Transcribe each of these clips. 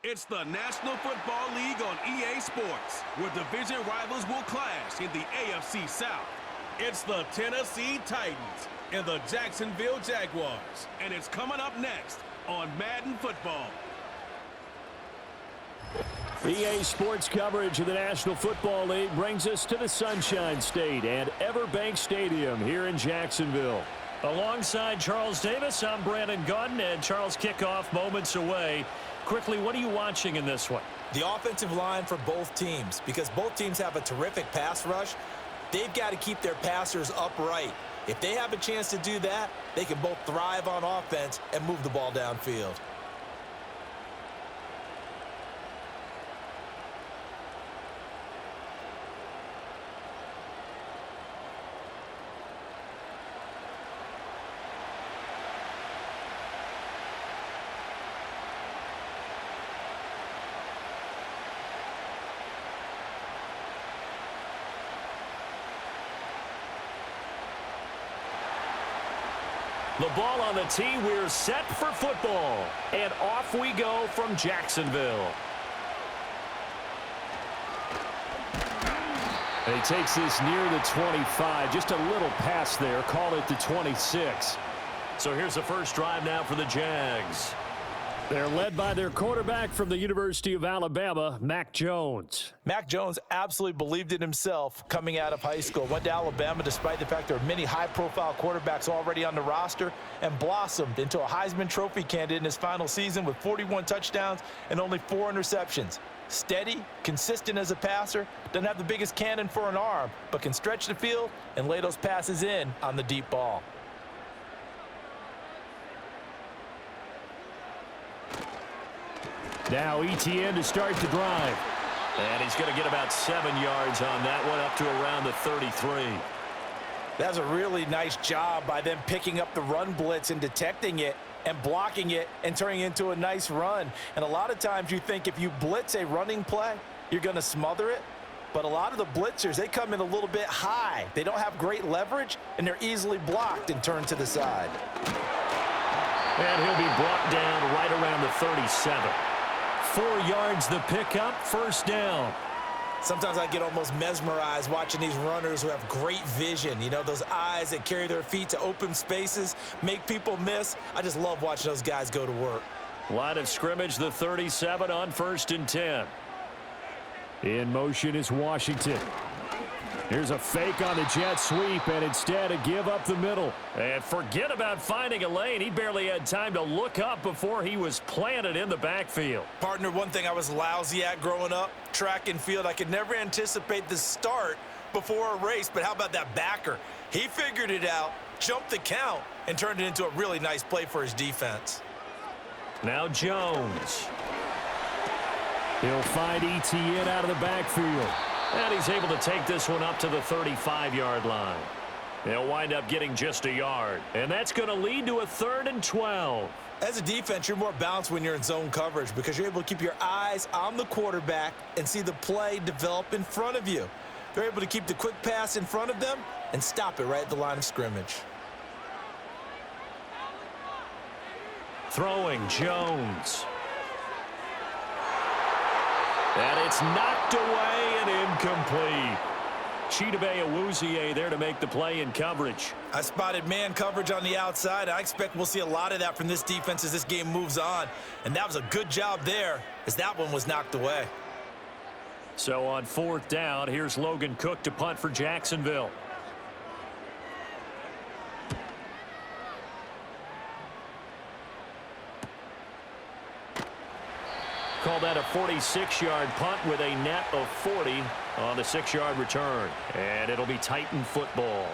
It's the National Football League on EA Sports, where division rivals will clash in the AFC South. It's the Tennessee Titans and the Jacksonville Jaguars, and it's coming up next on Madden Football. EA Sports coverage of the National Football League brings us to the Sunshine State and Everbank Stadium here in Jacksonville. Alongside Charles Davis, I'm Brandon Gaudin, and Charles, kickoff moments away. Quickly, what are you watching in this one? The offensive line for both teams, because both teams have a terrific pass rush. They've got to keep their passers upright. If they have a chance to do that, they can both thrive on offense and move the ball downfield. The ball on the tee, we're set for football. And off we go from Jacksonville. And he takes this near the 25. Just a little pass there. Call it the 26. So here's the first drive now for the Jags. They're led by their quarterback from the University of Alabama, Mac Jones. Mac Jones absolutely believed in himself coming out of high school. Went to Alabama despite the fact there are many high-profile quarterbacks already on the roster, and blossomed into a Heisman Trophy candidate in his final season with 41 touchdowns and only 4 interceptions. Steady, consistent as a passer, doesn't have the biggest cannon for an arm, but can stretch the field and lay those passes in on the deep ball. Now ETN to start the drive. And he's going to get about 7 yards on that one, up to around the 33. That's a really nice job by them picking up the run blitz and detecting it and blocking it and turning it into a nice run. And a lot of times you think if you blitz a running play, you're going to smother it. But a lot of the blitzers, they come in a little bit high. They don't have great leverage, and they're easily blocked and turned to the side. And he'll be brought down right around the 37. 4 yards the pickup, first down. Sometimes I get almost mesmerized watching these runners who have great vision. You know, those eyes that carry their feet to open spaces, make people miss. I just love watching those guys go to work. Line of scrimmage, the 37 on 1st and 10. In motion is Washington. Here's a fake on the jet sweep, and instead a give up the middle. And forget about finding a lane. He barely had time to look up before he was planted in the backfield. Partner, one thing I was lousy at growing up, track and field, I could never anticipate the start before a race, but how about that backer? He figured it out, jumped the count, and turned it into a really nice play for his defense. Now Jones. He'll find ETN out of the backfield. And he's able to take this one up to the 35-yard line. They'll wind up getting just a yard. And that's going to lead to a 3rd and 12. As a defense, you're more balanced when you're in zone coverage because you're able to keep your eyes on the quarterback and see the play develop in front of you. They're able to keep the quick pass in front of them and stop it right at the line of scrimmage. Throwing Jones. And it's knocked away and incomplete. Chidobe Awuzie there to make the play in coverage. I spotted man coverage on the outside. I expect we'll see a lot of that from this defense as this game moves on. And that was a good job there as that one was knocked away. So on 4th down, here's Logan Cook to punt for Jacksonville. Call that a 46-yard punt with a net of 40 on the 6-yard return. And it'll be Titan football.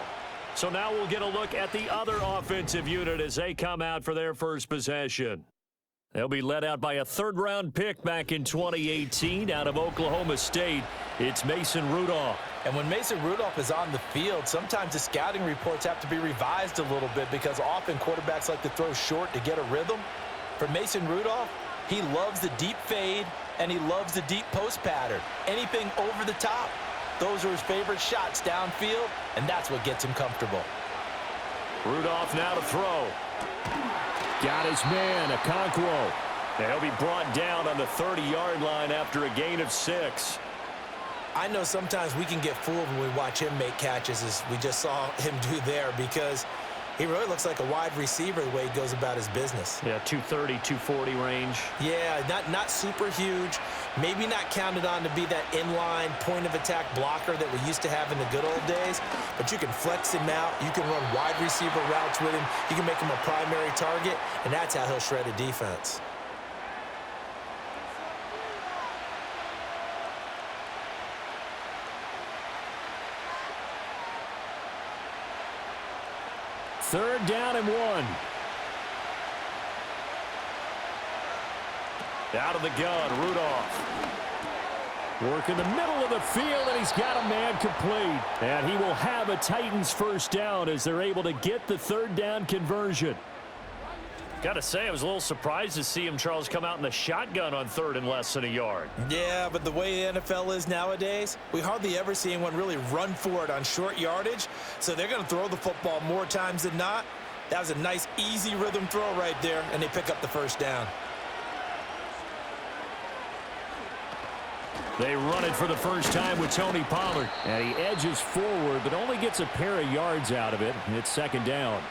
So now we'll get a look at the other offensive unit as they come out for their first possession. They'll be led out by a 3rd-round pick back in 2018 out of Oklahoma State. It's Mason Rudolph. And when Mason Rudolph is on the field, sometimes the scouting reports have to be revised a little bit because often quarterbacks like to throw short to get a rhythm. For Mason Rudolph, he loves the deep fade, and he loves the deep post pattern. Anything over the top, those are his favorite shots downfield, and that's what gets him comfortable. Rudolph now to throw. Got his man, Okonkwo. And he'll be brought down on the 30-yard line after a gain of 6. I know sometimes we can get fooled when we watch him make catches, as we just saw him do there, because he really looks like a wide receiver the way he goes about his business. Yeah, 230, 240 range. Yeah, not super huge. Maybe not counted on to be that inline point-of-attack blocker that we used to have in the good old days, but you can flex him out. You can run wide receiver routes with him. You can make him a primary target, and that's how he'll shred a defense. Third down and 1. Out of the gun, Rudolph. Work in the middle of the field, and he's got a man complete. And he will have a Titans first down as they're able to get the third down conversion. Got to say, I was a little surprised to see him, Charles, come out in the shotgun on third and less than a yard. Yeah, but the way the NFL is nowadays, we hardly ever see anyone really run for it on short yardage, so they're going to throw the football more times than not. That was a nice, easy rhythm throw right there, and they pick up the first down. They run it for the first time with Tony Pollard. And he edges forward, but only gets a pair of yards out of it. It's second down.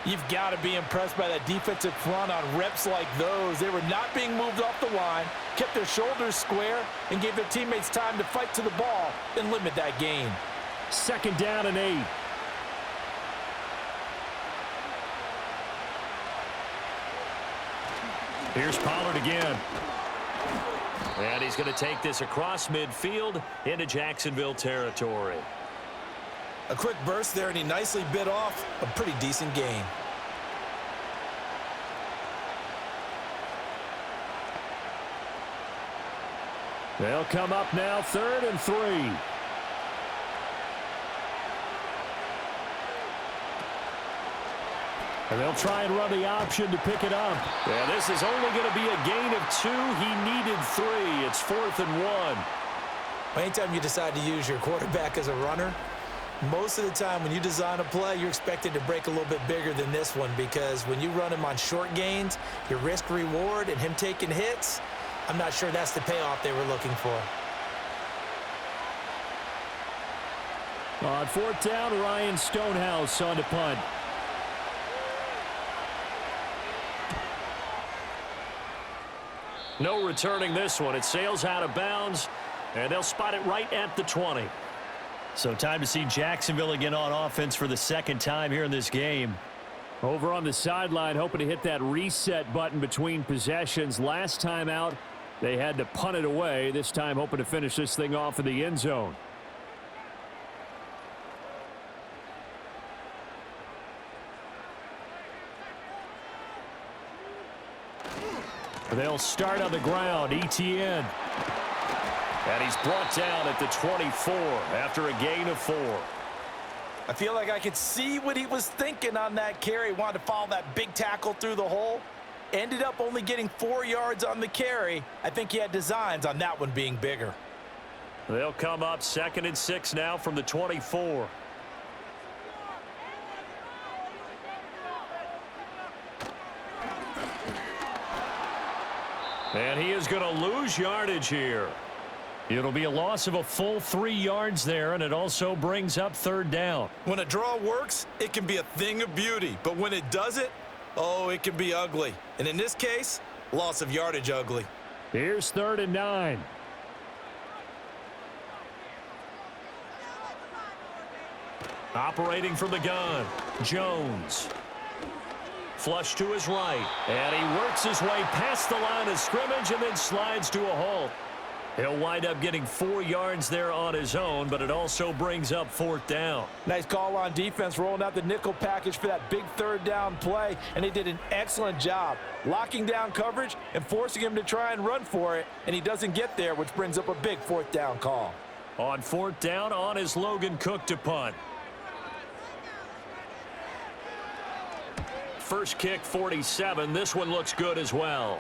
You've got to be impressed by that defensive front on reps like those. They were not being moved off the line, kept their shoulders square, and gave their teammates time to fight to the ball and limit that gain. Second down and 8. Here's Pollard again. And he's going to take this across midfield into Jacksonville territory. A quick burst there, and he nicely bit off a pretty decent gain. They'll come up now, 3rd and 3. And they'll try and run the option to pick it up. Yeah, this is only going to be a gain of 2. He needed 3. It's 4th and 1. Anytime you decide to use your quarterback as a runner, most of the time when you design a play, you're expected to break a little bit bigger than this one, because when you run him on short gains, your risk reward and him taking hits, I'm not sure that's the payoff they were looking for. On 4th down, Ryan Stonehouse on to punt. No returning this one. It sails out of bounds, and they'll spot it right at the 20. So time to see Jacksonville again on offense for the second time here in this game. Over on the sideline, hoping to hit that reset button between possessions. Last time out, they had to punt it away. This time hoping to finish this thing off in the end zone. They'll start on the ground. ETN. And he's brought down at the 24 after a gain of 4. I feel like I could see what he was thinking on that carry. Wanted to follow that big tackle through the hole. Ended up only getting 4 yards on the carry. I think he had designs on that one being bigger. They'll come up 2nd and 6 now from the 24. And he is going to lose yardage here. It'll be a loss of a full 3 yards there, and it also brings up 3rd down. When a draw works, it can be a thing of beauty. But when it doesn't, oh, it can be ugly. And in this case, loss of yardage ugly. Here's 3rd and 9. Operating from the gun, Jones. Flush to his right, and he works his way past the line of scrimmage and then slides to a halt. He'll wind up getting 4 yards there on his own, but it also brings up 4th down. Nice call on defense, rolling out the nickel package for that big 3rd down play, and they did an excellent job locking down coverage and forcing him to try and run for it, and he doesn't get there, which brings up a big 4th down call. On 4th down, on is Logan Cook to punt. First kick, 47. This one looks good as well.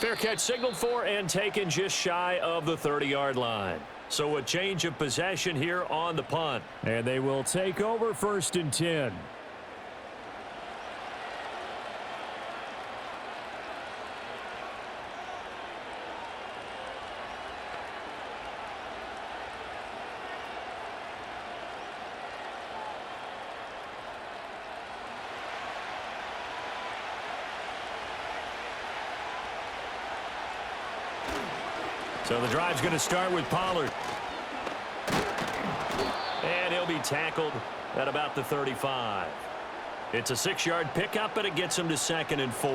Fair catch signaled for and taken just shy of the 30-yard line. So a change of possession here on the punt. And they will take over 1st and 10. So the drive's going to start with Pollard. And he'll be tackled at about the 35. It's a 6-yard pickup, and it gets him to 2nd and 4.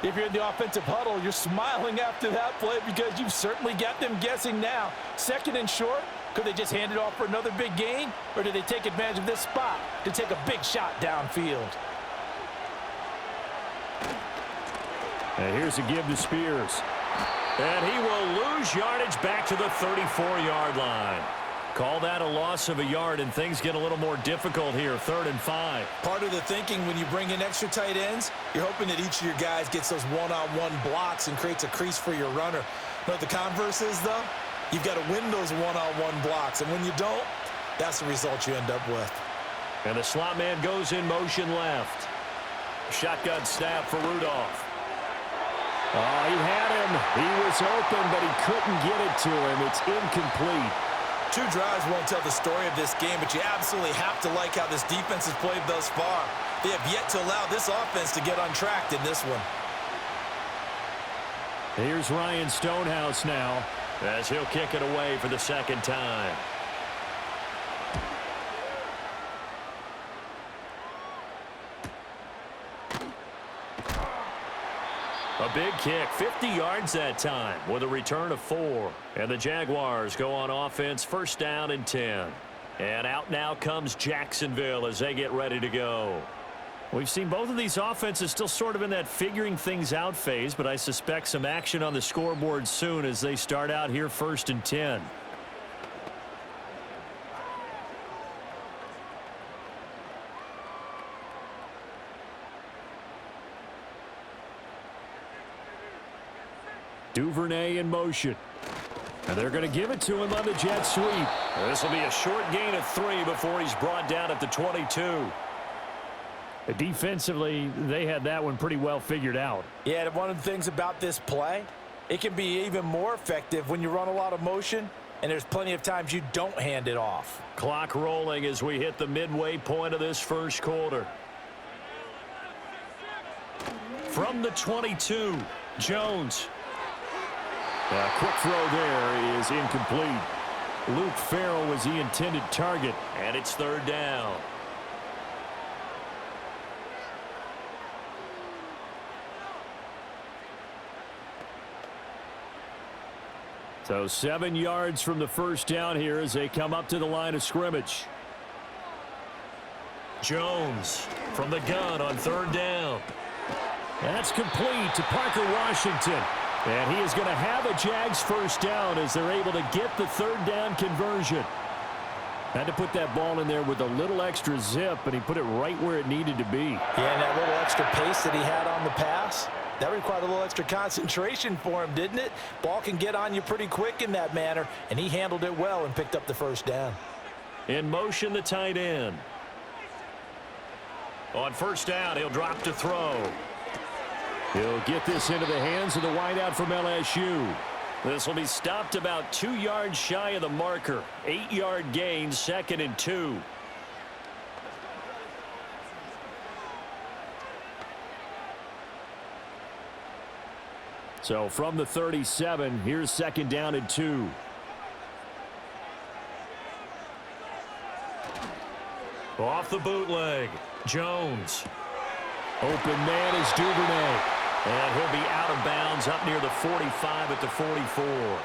If you're in the offensive huddle, you're smiling after that play because you've certainly got them guessing now. 2nd and short, could they just hand it off for another big gain? Or do they take advantage of this spot to take a big shot downfield? And here's a give to Spears. And he will lose yardage back to the 34-yard line. Call that a loss of a yard, and things get a little more difficult here, 3rd and 5. Part of the thinking when you bring in extra tight ends, you're hoping that each of your guys gets those one-on-one blocks and creates a crease for your runner. You know what the converse is, though? You've got to win those one-on-one blocks, and when you don't, that's the result you end up with. And the slot man goes in motion left. Shotgun snap for Rudolph. Oh, he had him. He was open, but he couldn't get it to him. It's incomplete. 2 drives won't tell the story of this game, but you absolutely have to like how this defense has played thus far. They have yet to allow this offense to get untracked in this one. Here's Ryan Stonehouse now, as he'll kick it away for the 2nd time. A big kick, 50 yards that time with a return of 4. And the Jaguars go on offense, 1st down and 10. And out now comes Jacksonville as they get ready to go. We've seen both of these offenses still sort of in that figuring things out phase, but I suspect some action on the scoreboard soon as they start out here 1st and 10. Duvernay in motion. And they're going to give it to him on the jet sweep. This will be a short gain of 3 before he's brought down at the 22. Defensively, they had that one pretty well figured out. Yeah, one of the things about this play, it can be even more effective when you run a lot of motion, and there's plenty of times you don't hand it off. Clock rolling as we hit the midway point of this 1st quarter. From the 22, Jones. A quick throw there is incomplete. Luke Farrell was the intended target. And it's 3rd down. So 7 yards from the 1st down here as they come up to the line of scrimmage. Jones from the gun on 3rd down. That's complete to Parker Washington. And he is going to have a Jags 1st down as they're able to get the 3rd down conversion. Had to put that ball in there with a little extra zip, and he put it right where it needed to be. Yeah, and that little extra pace that he had on the pass, that required a little extra concentration for him, didn't it? Ball can get on you pretty quick in that manner, and he handled it well and picked up the 1st down. In motion, the tight end. On 1st down, he'll drop to throw. He'll get this into the hands of the wideout from LSU. This will be stopped about 2 yards shy of the marker. 8-yard gain, 2nd and 2. So from the 37, here's 2nd down and 2. Off the bootleg, Jones. Open man is Duvernay. And he'll be out of bounds up near the 45 at the 44.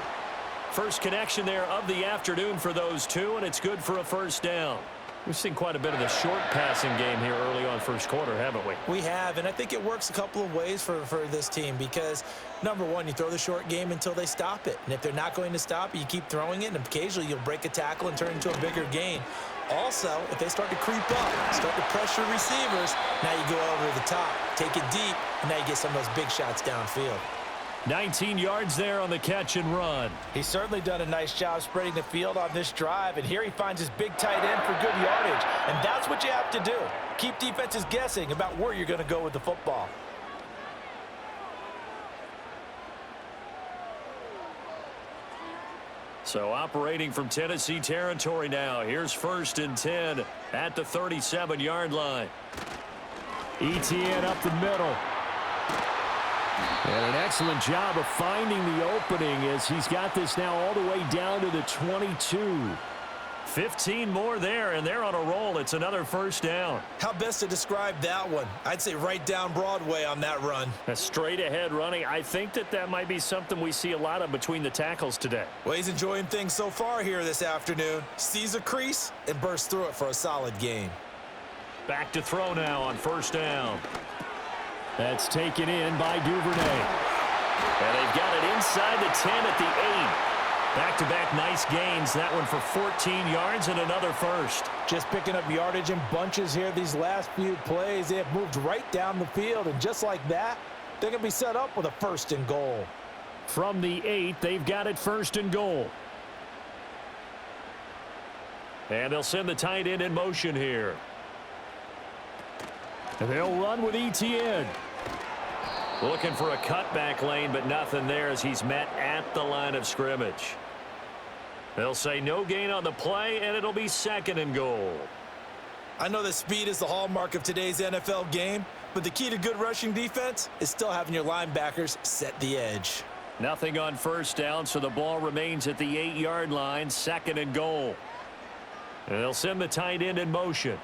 First connection there of the afternoon for those two, and it's good for a 1st down. We've seen quite a bit of the short passing game here early on 1st quarter, haven't we? We have, and I think it works a couple of ways for this team because, number one, you throw the short game until they stop it. And if they're not going to stop it, you keep throwing it, and occasionally you'll break a tackle and turn it into a bigger gain. Also, if they start to creep up, start to pressure receivers, now you go over the top, take it deep, and now you get some of those big shots downfield. 19 yards there on the catch and run. He's certainly done a nice job spreading the field on this drive, and here he finds his big tight end for good yardage. And that's what you have to do. Keep defenses guessing about where you're going to go with the football. So operating from Tennessee territory now. Here's 1st and 10 at the 37-yard line. ETN up the middle. And an excellent job of finding the opening as he's got this now all the way down to the 22. 15 more there, and they're on a roll. It's another first down. How best to describe that one? I'd say right down Broadway on that run. A straight-ahead running. I think that might be something we see a lot of between the tackles today. Well, he's enjoying things so far here this afternoon. Sees a crease and bursts through it for a solid gain. Back to throw now on first down. That's taken in by Duvernay. And they've got it inside the 10 at the 8. Back-to-back nice gains. That one for 14 yards and another first. Just picking up yardage in bunches here these last few plays. They have moved right down the field, and just like that, they're going to be set up with a first and goal. From the 8, they've got it first and goal. And they'll send the tight end in motion here. And they'll run with ETN. Looking for a cutback lane, but nothing there as he's met at the line of scrimmage. They'll say no gain on the play, and it'll be second and goal. I know that speed is the hallmark of today's NFL game, but the key to good rushing defense is still having your linebackers set the edge. Nothing on first down, so the ball remains at the 8-yard line, second and goal. And they'll send the tight end in motion.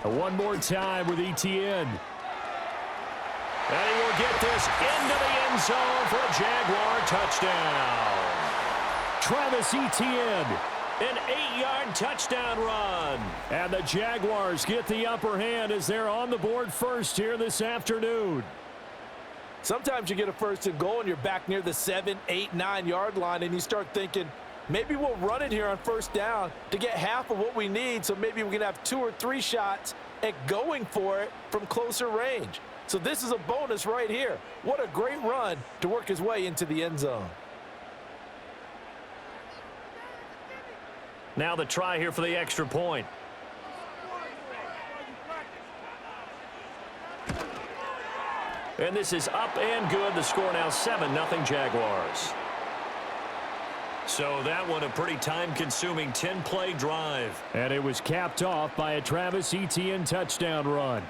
One more time with ETN. And he will get this into the end zone for a Jaguar touchdown. Travis Etienne. An 8-yard touchdown run. And the Jaguars get the upper hand as they're on the board first here this afternoon. Sometimes you get a first and goal and you're back near the 7, 8, 9-yard line, and you start thinking, maybe we'll run it here on first down to get half of what we need, so maybe we can have 2 or 3 shots at going for it from closer range. So this is a bonus right here. What a great run to work his way into the end zone. Now the try here for the extra point. And this is up and good. The score now 7-0 Jaguars. So that one a pretty time-consuming 10-play drive. And it was capped off by a Travis Etienne touchdown run.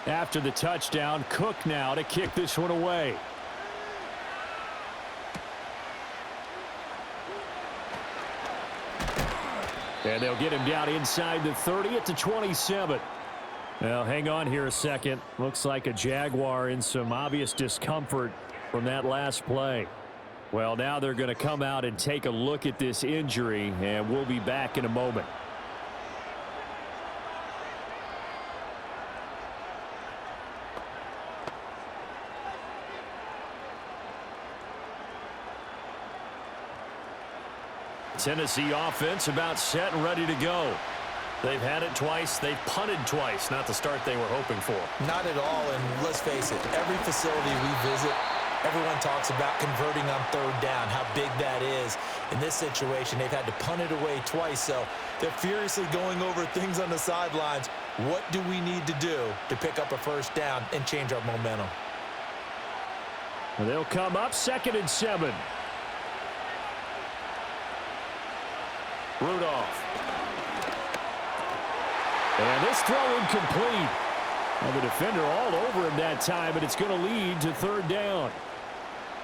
After the touchdown, Cook now to kick this one away. And they'll get him down inside the 30 at the 27. Now, hang on here a second. Looks like a Jaguar in some obvious discomfort from that last play. Well, now they're going to come out and take a look at this injury, and we'll be back in a moment. Tennessee offense about set and ready to go. They've had it twice. They've punted twice. Not the start they were hoping for. Not at all, and let's face it, every facility we visit, everyone talks about converting on third down, how big that is. In this situation, they've had to punt it away twice, so they're furiously going over things on the sidelines. What do we need to do to pick up a first down and change our momentum? And they'll come up 2nd and 7. Rudolph. And this throw incomplete. And the defender all over him that time, but it's going to lead to third down.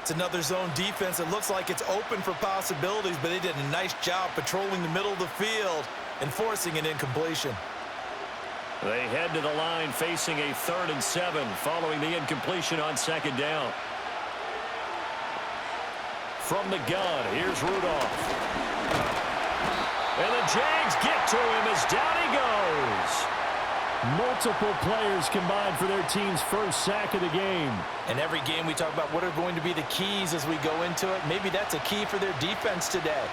It's another zone defense. It looks like it's open for possibilities, but they did a nice job patrolling the middle of the field and forcing an incompletion. They head to the line facing a 3rd and 7 following the incompletion on 2nd down. From the gun, here's Rudolph. And the Jags get to him as down he goes. Multiple players combined for their team's first sack of the game. And every game we talk about what are going to be the keys as we go into it. Maybe that's a key for their defense today.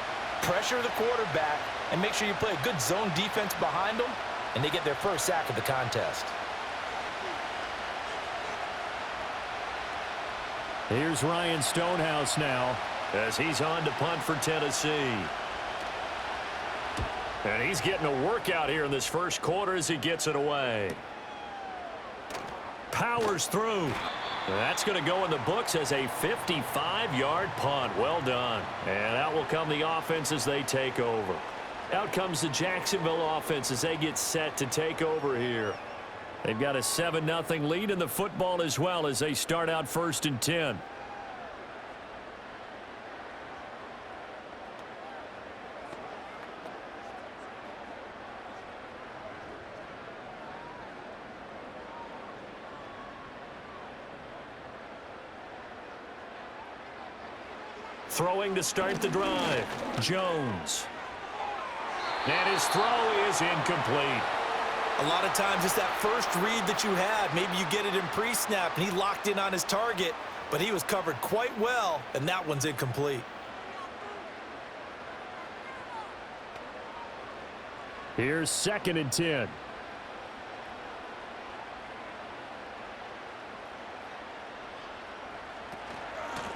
Pressure the quarterback and make sure you play a good zone defense behind them, and they get their first sack of the contest. Here's Ryan Stonehouse now. as he's on to punt for Tennessee. And he's getting a workout here in this first quarter as he gets it away. Powers through. That's going to go in the books as a 55-yard punt. Well done. And out will come the offense as they take over. Out comes the Jacksonville offense as they get set to take over here. They've got a 7-0 lead in the football as well as they start out 1st and 10. Throwing to start the drive. Jones. And his throw is incomplete. A lot of times it's that first read that you have. Maybe you get it in pre-snap, and he locked in on his target, but he was covered quite well, and that one's incomplete. Here's 2nd and 10.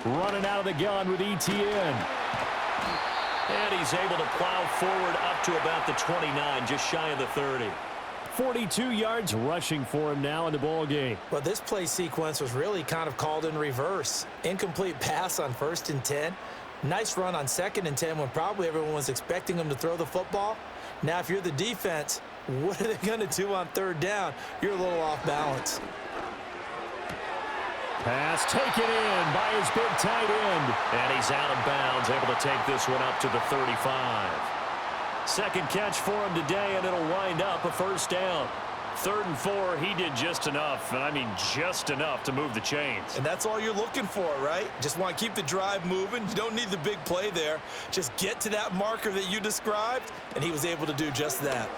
Running out of the gun with ETN. And he's able to plow forward up to about the 29, just shy of the 30. 42 yards rushing for him now in the ball game. Well, this play sequence was really kind of called in reverse. Incomplete pass on 1st and 10. Nice run on 2nd and 10 when probably everyone was expecting him to throw the football. Now, if you're the defense, what are they going to do on 3rd down? You're a little off balance. Pass taken in by his big tight end. And he's out of bounds, able to take this one up to the 35. Second catch for him today, and it'll wind up a 1st down. 3rd and 4, he did just enough, and I mean just enough to move the chains. And that's all you're looking for, right? Just want to keep the drive moving. You don't need the big play there. Just get to that marker that you described, and he was able to do just that.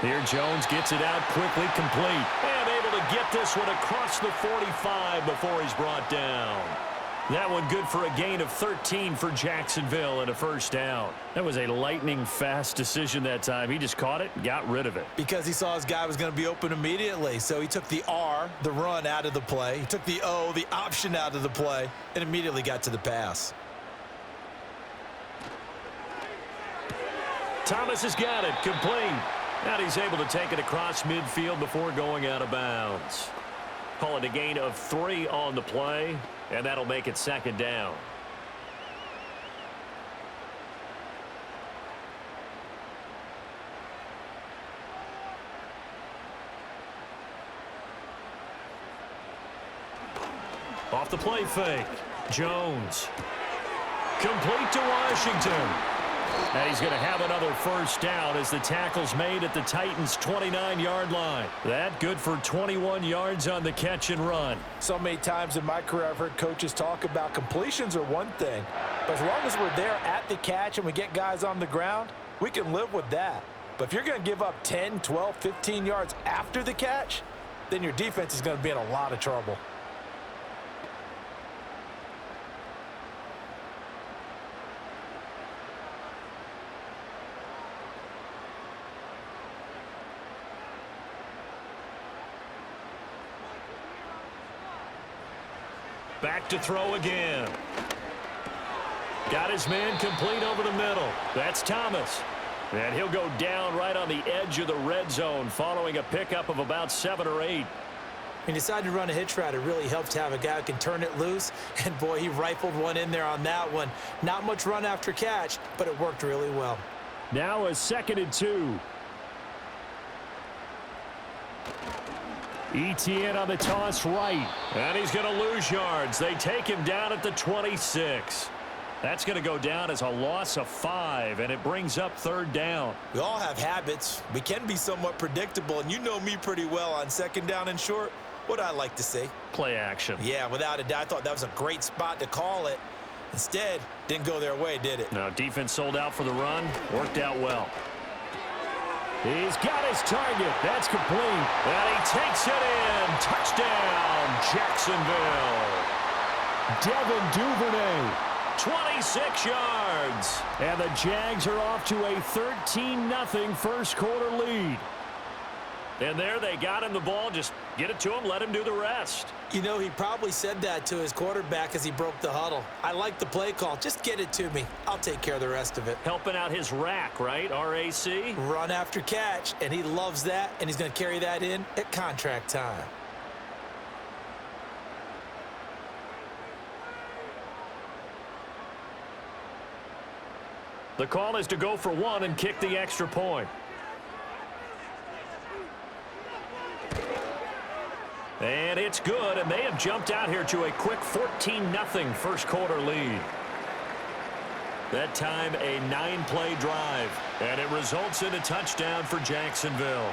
Here Jones gets it out quickly, complete. And able to get this one across the 45 before he's brought down. That one good for a gain of 13 for Jacksonville and a 1st down. That was a lightning-fast decision that time. He just caught it and got rid of it. Because he saw his guy was going to be open immediately. So he took the R, the run, out of the play. He took the O, the option, out of the play, and immediately got to the pass. Thomas has got it, complete. And he's able to take it across midfield before going out of bounds. Call it a gain of 3 on the play, and that'll make it 2nd down. Off the play fake. Jones. Complete to Washington. And he's going to have another 1st down as the tackle's made at the Titans' 29-yard line. That good for 21 yards on the catch and run. So many times in my career I've heard coaches talk about completions are one thing, but as long as we're there at the catch and we get guys on the ground, we can live with that. But if you're going to give up 10, 12, 15 yards after the catch, then your defense is going to be in a lot of trouble. Back to throw again. Got his man complete over the middle. That's Thomas. And he'll go down right on the edge of the red zone following a pickup of about 7 or 8. He decided to run a hitch route. It really helps to have a guy who can turn it loose. And, boy, he rifled one in there on that one. Not much run after catch, but it worked really well. Now a 2nd and 2. ETN on the toss right. And he's going to lose yards. They take him down at the 26. That's going to go down as a loss of 5, and it brings up 3rd down. We all have habits. We can be somewhat predictable, and you know me pretty well on 2nd down and short. What I like to see. Play action. Yeah, without a doubt. I thought that was a great spot to call it. Instead, didn't go their way, did it? Now, defense sold out for the run. Worked out well. He's got his target. That's complete. And he takes it in. Touchdown, Jacksonville. Devin Duvernay. 26 yards. And the Jags are off to a 13-0 first quarter lead. And there they got him the ball. Just get it to him, let him do the rest. You know, he probably said that to his quarterback as he broke the huddle. I like the play call. Just get it to me. I'll take care of the rest of it. Helping out his rack, right? R-A-C? Run after catch, and he loves that, and he's going to carry that in at contract time. The call is to go for one and kick the extra point. And it's good, and they have jumped out here to a quick 14-0 first quarter lead. That time a 9-play drive, and it results in a touchdown for Jacksonville.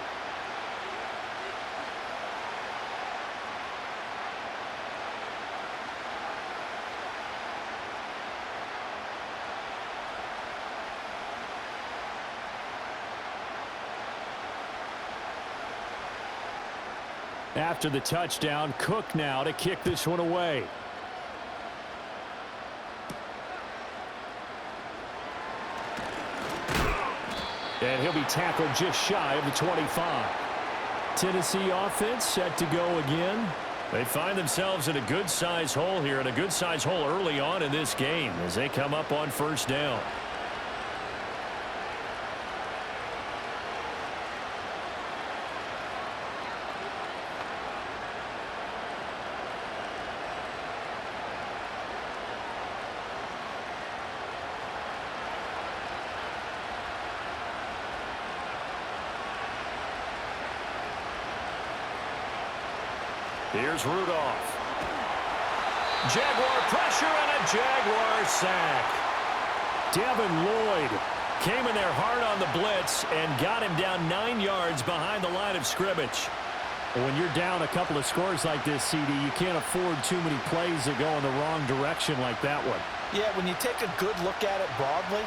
After the touchdown, Cook now to kick this one away. And he'll be tackled just shy of the 25. Tennessee offense set to go again. They find themselves in a good-size hole here, and a good-size hole early on in this game as they come up on first down. Here's Rudolph. Jaguar pressure and a Jaguar sack. Devin Lloyd came in there hard on the blitz and got him down 9 yards behind the line of scrimmage. When you're down a couple of scores like this, CD, you can't afford too many plays that go in the wrong direction like that one. Yeah, when you take a good look at it broadly,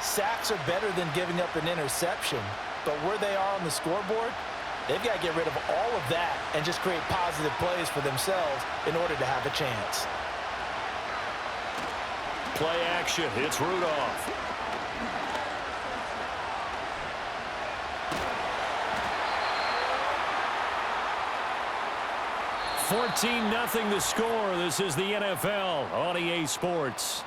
sacks are better than giving up an interception. But where they are on the scoreboard, they've got to get rid of all of that and just create positive plays for themselves in order to have a chance. Play action. It's Rudolph. $14-0 the score. This is the NFL on EA Sports.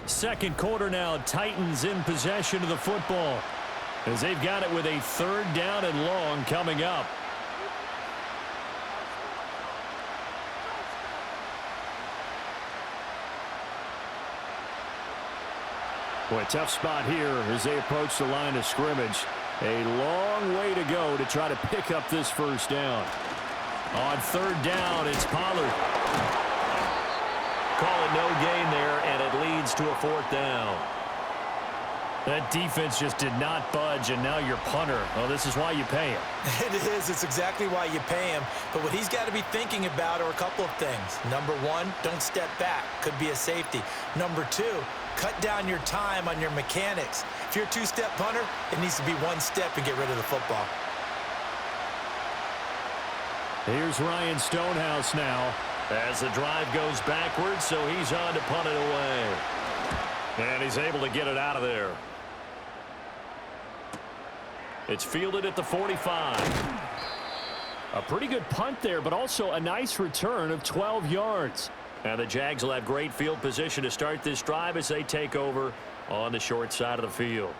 Second quarter now, Titans in possession of the football as they've got it with a third down and long coming up. Boy, tough spot here as they approach the line of scrimmage. A long way to go to try to pick up this first down. On third down, it's Pollard. Call it no gain there, and it leads to a fourth down. That defense just did not budge, and now your punter. Well, this is why you pay him. It is. It's exactly why you pay him. But what he's got to be thinking about are a couple of things. Number one, don't step back. Could be a safety. Number two, cut down your time on your mechanics. If you're a two-step punter, it needs to be one step and get rid of the football. Here's Ryan Stonehouse now. As the drive goes backwards, so he's on to punt it away. And he's able to get it out of there. It's fielded at the 45. A pretty good punt there, but also a nice return of 12 yards. And the Jags will have great field position to start this drive as they take over on the short side of the field.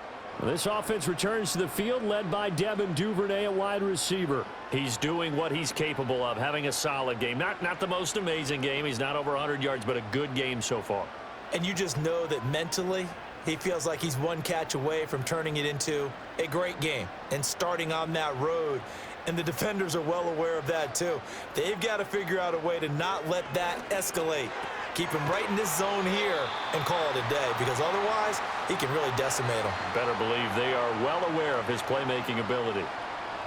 This offense returns to the field led by Devin Duvernay, a wide receiver. He's doing what he's capable of, having a solid game. Not the most amazing game. He's not over 100 yards, but a good game so far. And you just know that mentally, he feels like he's one catch away from turning it into a great game and starting on that road. And the defenders are well aware of that, too. They've got to figure out a way to not let that escalate. Keep him right in this zone here and call it a day, because otherwise he can really decimate them. Better believe they are well aware of his playmaking ability.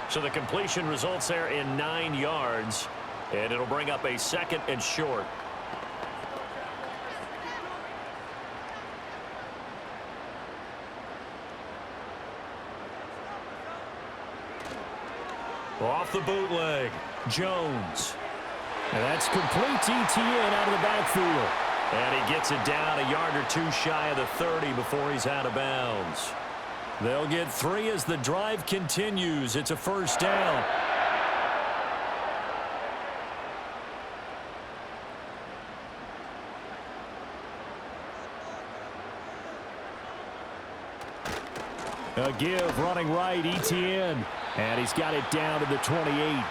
So the completion results there in 9 yards, and it'll bring up a second and short. Off the bootleg, Jones. And that's complete to ETN out of the backfield. And he gets it down a yard or two shy of the 30 before he's out of bounds. They'll get 3 as the drive continues. It's a first down. A give running right, ETN. And he's got it down to the 28.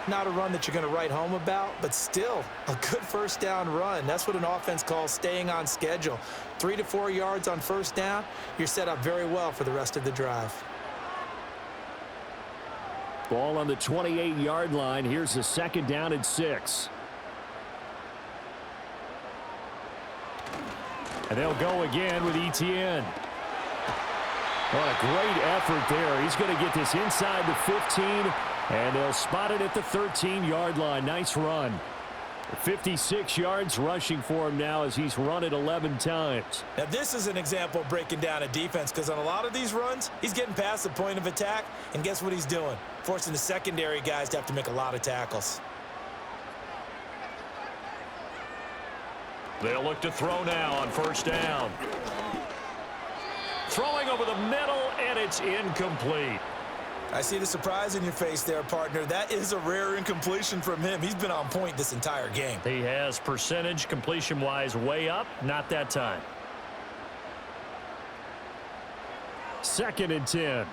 Not a run that you're going to write home about, but still a good first down run. That's what an offense calls staying on schedule. 3 to 4 yards on first down, you're set up very well for the rest of the drive. Ball on the 28-yard line. Here's a second down and 6. And they'll go again with ETN. What a great effort there. He's going to get this inside the 15. And they'll spot it at the 13-yard line. Nice run. 56 yards rushing for him now as he's run it 11 times. Now, this is an example of breaking down a defense because on a lot of these runs, he's getting past the point of attack, and guess what he's doing? Forcing the secondary guys to have to make a lot of tackles. They'll look to throw now on first down. Throwing over the middle, and it's incomplete. I see the surprise in your face there, partner. That is a rare incompletion from him. He's been on point this entire game. He has percentage completion-wise way up. Not that time. 2nd and 10.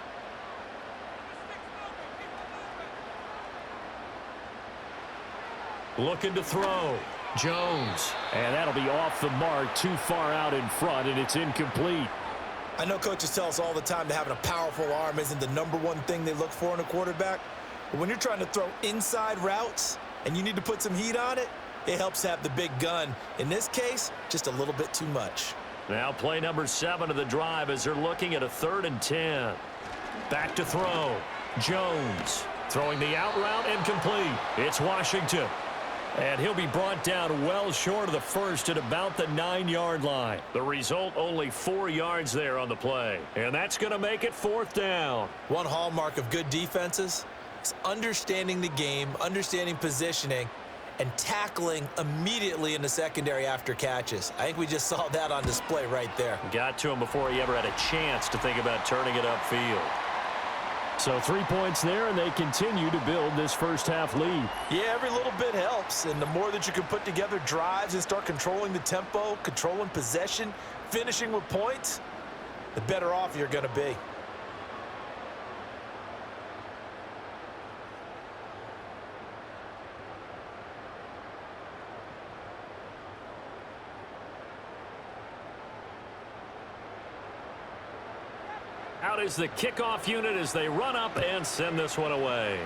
Looking to throw. Jones. And that'll be off the mark, too far out in front, and it's incomplete. I know coaches tell us all the time that having a powerful arm isn't the #1 thing they look for in a quarterback. But when you're trying to throw inside routes and you need to put some heat on it, it helps have the big gun. In this case, just a little bit too much. Now play number 7 of the drive as they're looking at a 3rd and 10. Back to throw. Jones throwing the out route incomplete. It's Washington. And he'll be brought down well short of the first at about the 9-yard line. The result, only 4 yards there on the play. And that's going to make it 4th down. One hallmark of good defenses is understanding the game, understanding positioning, and tackling immediately in the secondary after catches. I think we just saw that on display right there. Got to him before he ever had a chance to think about turning it upfield. So 3 points there, and they continue to build this first half lead. Yeah, every little bit helps, and the more that you can put together drives and start controlling the tempo, controlling possession, finishing with points, the better off you're going to be. Out is the kickoff unit as they run up and send this one away.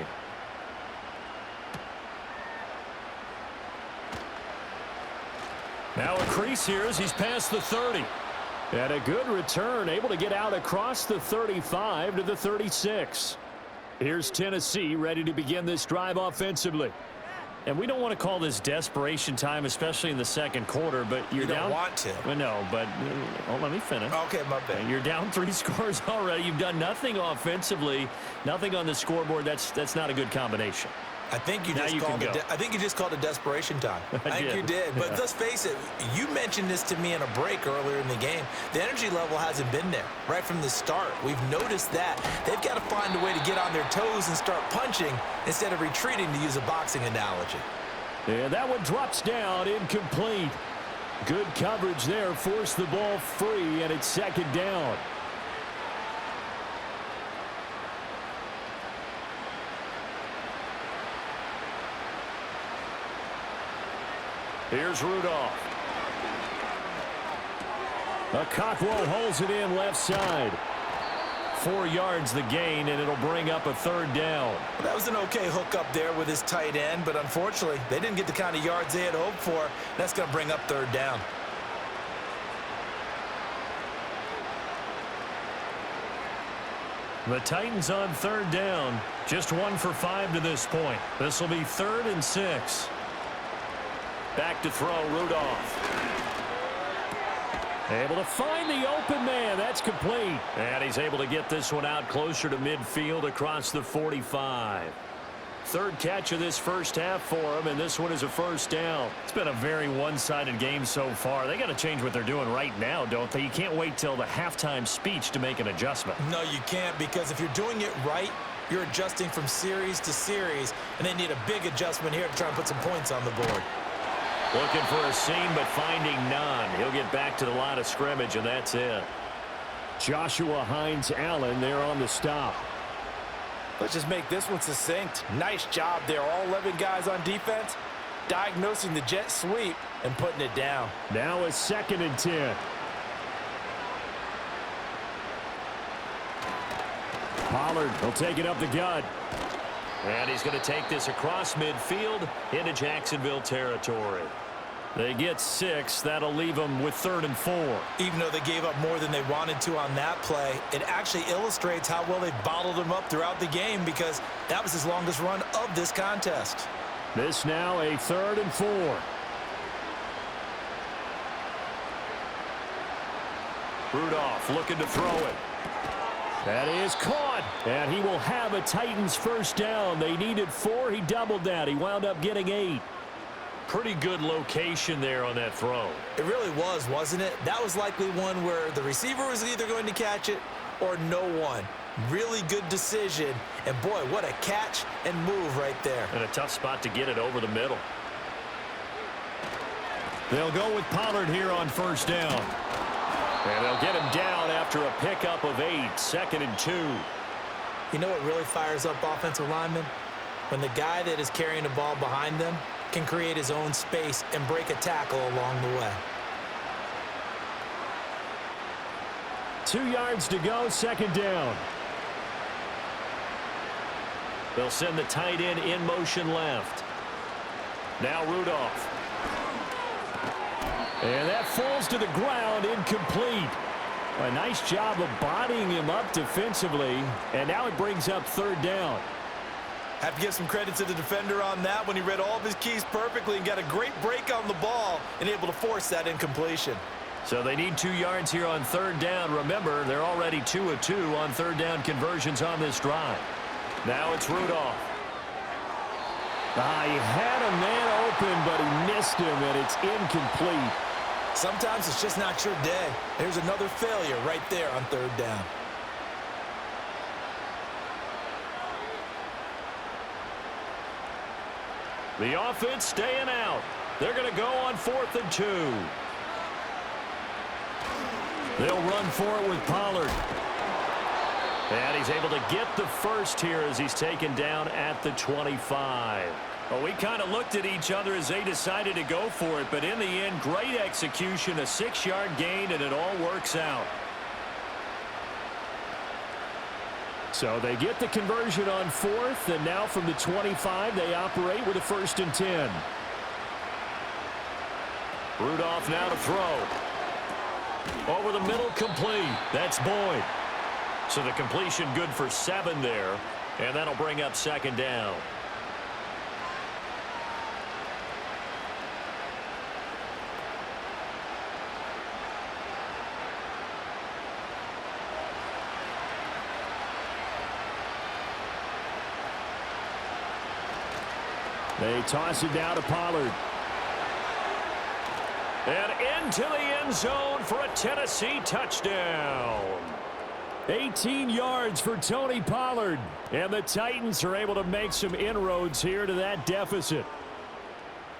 Now a crease here as he's past the 30. And a good return, able to get out across the 35 to the 36. Here's Tennessee ready to begin this drive offensively. And we don't want to call this desperation time, especially in the second quarter, but you're down. You don't want to. Well, no, but let me finish. Okay, my bad. You're down 3 scores already. You've done nothing offensively, nothing on the scoreboard. That's not a good combination. I think you just called it desperation time. I think you did. But let's face it, you mentioned this to me in a break earlier in the game. The energy level hasn't been there right from the start. We've noticed that. They've got to find a way to get on their toes and start punching instead of retreating, to use a boxing analogy. Yeah, that one drops down, incomplete. Good coverage there, forced the ball free, and it's 2nd down. Here's Rudolph. Cockrell holds it in left side. 4 yards the gain, and it'll bring up a 3rd down. Well, that was an okay hook up there with his tight end, but unfortunately, they didn't get the kind of yards they had hoped for. That's going to bring up 3rd down. The Titans on 3rd down. Just 1 for 5 to this point. This will be 3rd and 6. Back to throw, Rudolph. Able to find the open man. That's complete. And he's able to get this one out closer to midfield across the 45. Third catch of this first half for him, and this one is a first down. It's been a very one-sided game so far. They got to change what they're doing right now, don't they? You can't wait till the halftime speech to make an adjustment. No, you can't, because if you're doing it right, you're adjusting from series to series, and they need a big adjustment here to try and put some points on the board. Looking for a seam, but finding none. He'll get back to the line of scrimmage, and that's it. Joshua Hines-Allen there on the stop. Let's just make this one succinct. Nice job there. All 11 guys on defense diagnosing the jet sweep and putting it down. Now a 2nd and 10. Pollard will take it up the gut. And he's going to take this across midfield into Jacksonville territory. They get 6. That'll leave them with 3rd and 4. Even though they gave up more than they wanted to on that play, it actually illustrates how well they bottled him up throughout the game, because that was his longest run of this contest. This now a 3rd and 4. Rudolph looking to throw it. That is caught, and he will have a Titans first down. They needed 4. He doubled that. He wound up getting 8. Pretty good location there on that throw. It really was, wasn't it? That was likely one where the receiver was either going to catch it or no one. Really good decision. And boy, what a catch and move right there. And a tough spot to get it over the middle. They'll go with Pollard here on first down. And they'll get him down after a pickup of 8. 2nd and 2. You know what really fires up offensive linemen? When the guy that is carrying the ball behind them can create his own space and break a tackle along the way. 2 yards to go, 2nd down. They'll send the tight end in motion left. Now Rudolph. And that falls to the ground, incomplete. A nice job of bodying him up defensively, and now it brings up 3rd down. Have to give some credit to the defender on that when he read all of his keys perfectly and got a great break on the ball and able to force that incompletion. So they need 2 yards here on 3rd down. Remember, they're already 2 of 2 on 3rd down conversions on this drive. Now it's Rudolph. He had a man open, but he missed him, and it's incomplete. Sometimes it's just not your day. There's another failure right there on 3rd down. The offense staying out. They're going to go on 4th and 2. They'll run for it with Pollard. And he's able to get the first here as he's taken down at the 25. Well, we kind of looked at each other as they decided to go for it, but in the end, great execution, a 6-yard gain, and it all works out. So they get the conversion on 4th, and now from the 25, they operate with a 1st and 10. Rudolph now to throw. Over the middle, complete. That's Boyd. So the completion good for 7 there, and that'll bring up 2nd down. They toss it down to Pollard. And into the end zone for a Tennessee touchdown. 18 yards for Tony Pollard. And the Titans are able to make some inroads here to that deficit.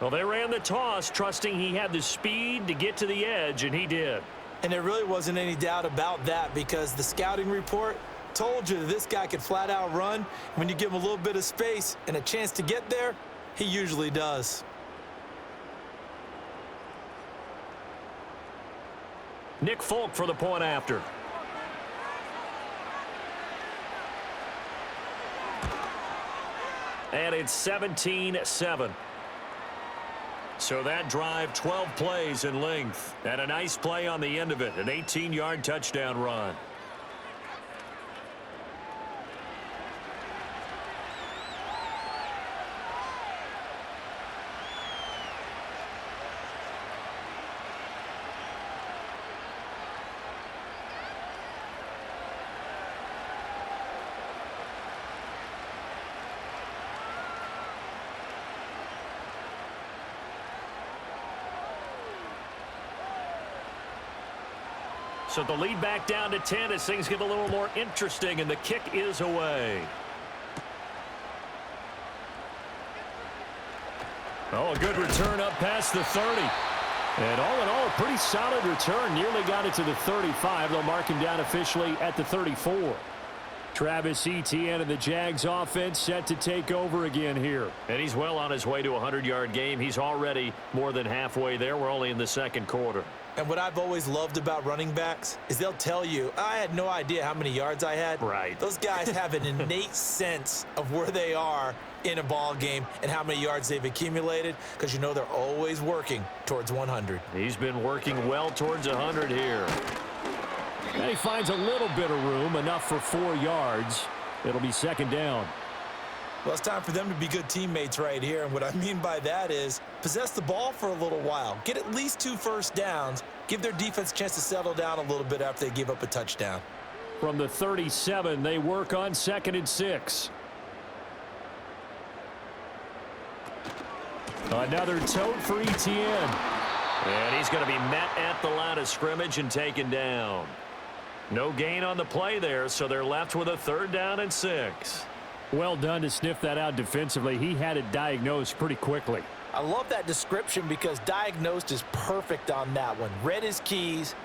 Well, they ran the toss, trusting he had the speed to get to the edge, and he did. And there really wasn't any doubt about that, because the scouting report told you that this guy could flat out run. When you give him a little bit of space and a chance to get there, he usually does. Nick Folk for the point after. And it's 17-7. So that drive, 12 plays in length. And a nice play on the end of it, an 18-yard touchdown run. So the lead back down to 10 as things get a little more interesting, and the kick is away. Oh, a good return up past the 30. And all in all, a pretty solid return. Nearly got it to the 35. They'll mark him down officially at the 34. Travis Etienne and the Jags offense set to take over again here. And he's well on his way to a 100-yard game. He's already more than halfway there. We're only in the second quarter. And what I've always loved about running backs is they'll tell you, I had no idea how many yards I had. Right. Those guys have an innate sense of where they are in a ball game and how many yards they've accumulated, because you know they're always working towards 100. He's been working well towards 100 here. And he finds a little bit of room, enough for 4 yards. It'll be second down. Well, it's time for them to be good teammates right here. And what I mean by that is possess the ball for a little while. Get at least 2 first downs. Give their defense a chance to settle down a little bit after they give up a touchdown. From the 37, they work on 2nd and 6. Another tote for Etienne. And he's going to be met at the line of scrimmage and taken down. No gain on the play there, so they're left with a 3rd down and 6. Well done to sniff that out defensively. He had it diagnosed pretty quickly. I love that description because diagnosed is perfect on that one. Read his keys,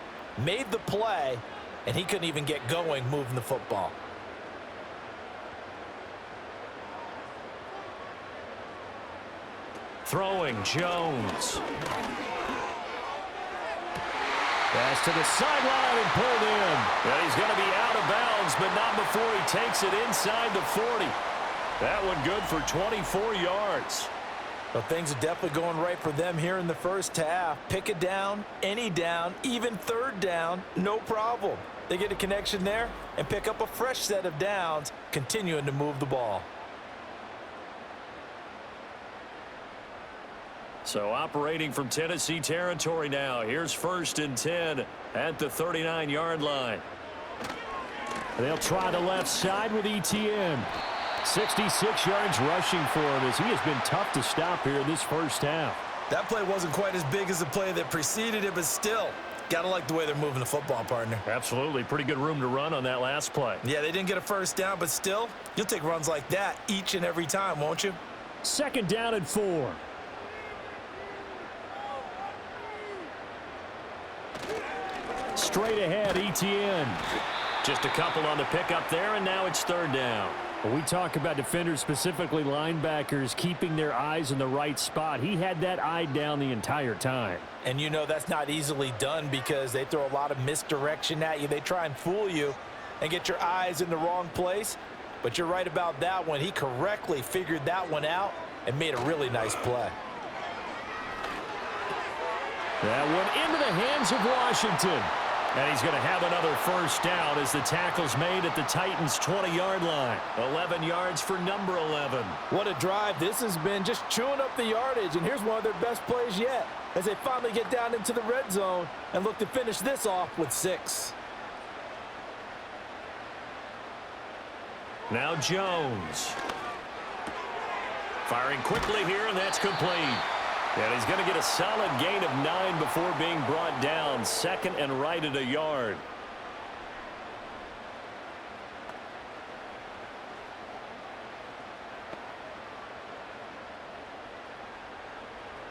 made the play, and he couldn't even get going moving the football. Throwing Jones. Pass to the sideline and pulled in. And he's going to be out of bounds, but not before he takes it inside the 40. That one good for 24 yards. Well, things are definitely going right for them here in the first half. Pick a down, any down, even 3rd down, no problem. They get a connection there and pick up a fresh set of downs, continuing to move the ball. So operating from Tennessee territory now. Here's 1st and 10 at the 39-yard line. They'll try the left side with Etienne. 66 yards rushing for him as he has been tough to stop here in this first half. That play wasn't quite as big as the play that preceded it, but still, got to like the way they're moving the football, partner. Absolutely. Pretty good room to run on that last play. Yeah, they didn't get a first down, but still, you'll take runs like that each and every time, won't you? 2nd down and 4. Straight ahead, Etienne. Just a couple on the pickup there, and now it's 3rd down. When we talk about defenders, specifically linebackers, keeping their eyes in the right spot, he had that eye down the entire time. And you know that's not easily done because they throw a lot of misdirection at you. They try and fool you and get your eyes in the wrong place. But you're right about that one. He correctly figured that one out and made a really nice play. That one into the hands of Washington. And he's going to have another first down as the tackle's made at the Titans' 20-yard line. 11 yards for number 11. What a drive this has been, just chewing up the yardage. And here's one of their best plays yet as they finally get down into the red zone and look to finish this off with 6. Now Jones. Firing quickly here, and that's complete. And he's going to get a solid gain of 9 before being brought down. 2nd and right at a yard.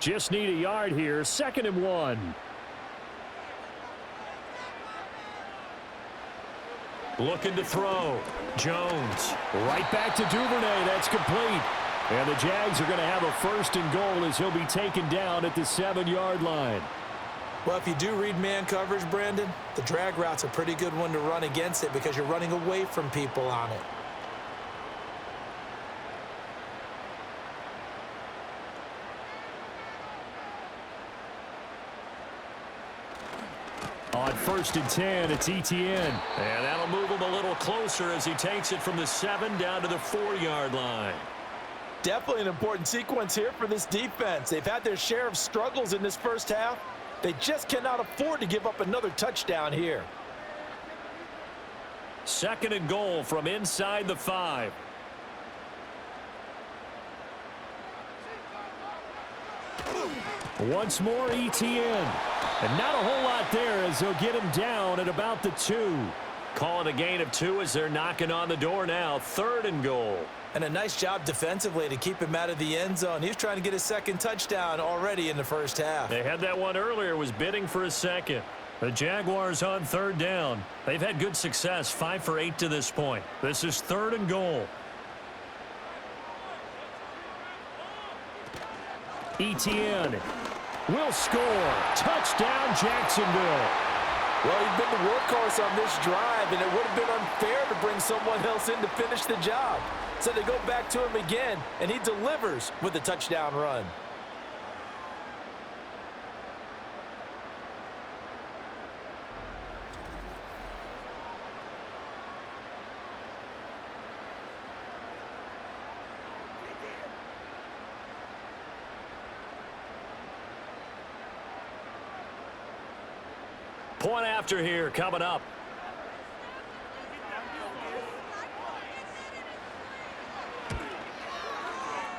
Just need a yard here. 2nd and 1. Looking to throw. Jones. Right back to Duvernay. That's complete. And the Jags are going to have a 1st and goal as he'll be taken down at the 7-yard line. Well, if you do read man coverage, Brandon, the drag route's a pretty good one to run against it because you're running away from people on it. On 1st and 10, it's Etienne. And that'll move him a little closer as he takes it from the 7 down to the 4-yard line. Definitely an important sequence here for this defense. They've had their share of struggles in this first half. They just cannot afford to give up another touchdown here. 2nd and goal from inside the 5. Once more, ETN. And not a whole lot there as they'll get him down at about the 2. Call it a gain of 2 as they're knocking on the door now. 3rd and goal. And a nice job defensively to keep him out of the end zone. He was trying to get his second touchdown already in the first half. They had that one earlier, was bidding for a second. The Jaguars on 3rd down. They've had good success, 5 for 8 to this point. This is 3rd and goal. ETN will score. Touchdown, Jacksonville. Well, he's been the workhorse on this drive, and it would have been unfair to bring someone else in to finish the job. So they go back to him again, and he delivers with a touchdown run. Point after here coming up.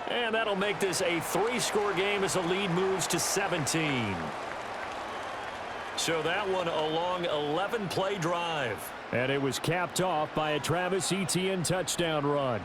And that'll make this a 3-score game as the lead moves to 17. So that one a long 11-play drive. And it was capped off by a Travis Etienne touchdown run.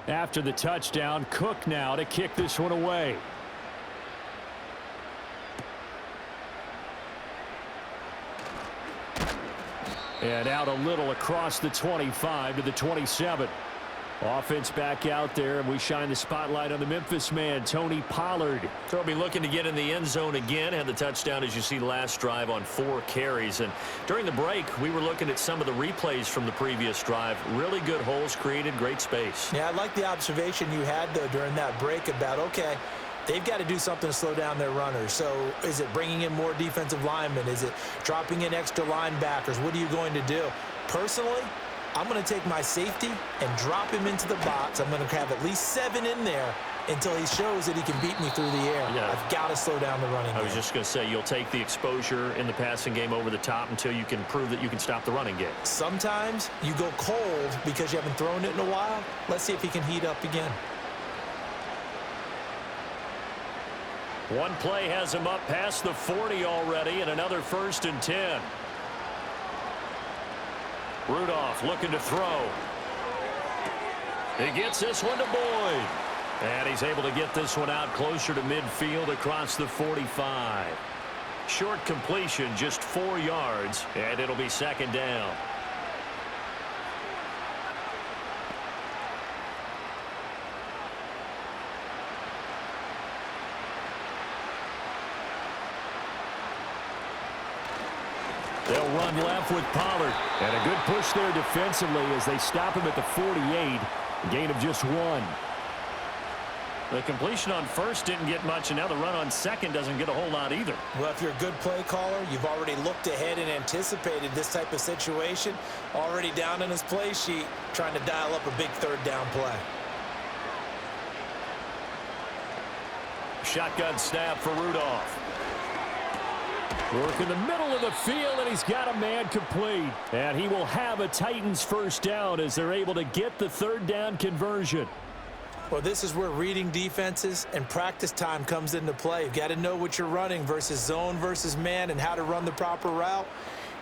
After the touchdown, Cook now to kick this one away. And out a little across the 25 to the 27. Offense back out there, and we shine the spotlight on the Memphis man, Tony Pollard. They'll be looking to get in the end zone again. Had the touchdown, as you see, last drive on 4 carries. And during the break, we were looking at some of the replays from the previous drive. Really good holes created, great space. Yeah, I like the observation you had, though, during that break about, okay, they've got to do something to slow down their runners. So is it bringing in more defensive linemen? Is it dropping in extra linebackers? What are you going to do? Personally, I'm going to take my safety and drop him into the box. I'm going to have at least 7 in there until he shows that he can beat me through the air. Yeah. I've got to slow down the running game. I was just going to say, you'll take the exposure in the passing game over the top until you can prove that you can stop the running game. Sometimes you go cold because you haven't thrown it in a while. Let's see if he can heat up again. One play has him up past the 40 already, and another 1st and 10. Rudolph looking to throw. He gets this one to Boyd. And he's able to get this one out closer to midfield across the 45. Short completion, just 4 yards, and it'll be 2nd down. They'll run left with Pollard. And a good push there defensively as they stop him at the 48. A gain of just 1. The completion on 1st didn't get much, and now the run on 2nd doesn't get a whole lot either. Well, if you're a good play caller, you've already looked ahead and anticipated this type of situation. Already down in his play sheet, trying to dial up a big 3rd down play. Shotgun snap for Rudolph. Work in the middle of the field, and he's got a man complete. And he will have a Titans 1st down as they're able to get the 3rd down conversion. Well, this is where reading defenses and practice time comes into play. You've got to know what you're running versus zone versus man and how to run the proper route.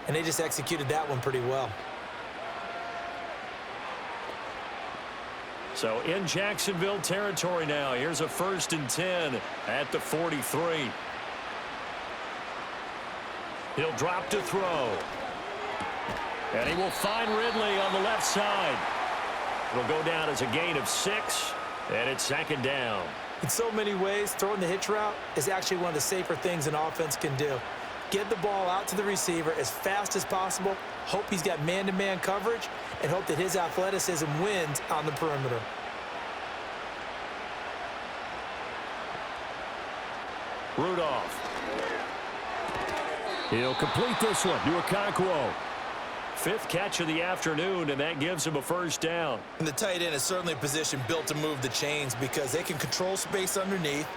And they just executed that one pretty well. So in Jacksonville territory now. Here's a 1st and 10 at the 43. He'll drop to throw. And he will find Ridley on the left side. It'll go down as a gain of 6, and it's 2nd down. In so many ways, throwing the hitch route is actually one of the safer things an offense can do. Get the ball out to the receiver as fast as possible, hope he's got man-to-man coverage, and hope that his athleticism wins on the perimeter. Rudolph. He'll complete this one to Okonkwo. Fifth catch of the afternoon, and that gives him a first down. And the tight end is certainly a position built to move the chains because they can control space underneath.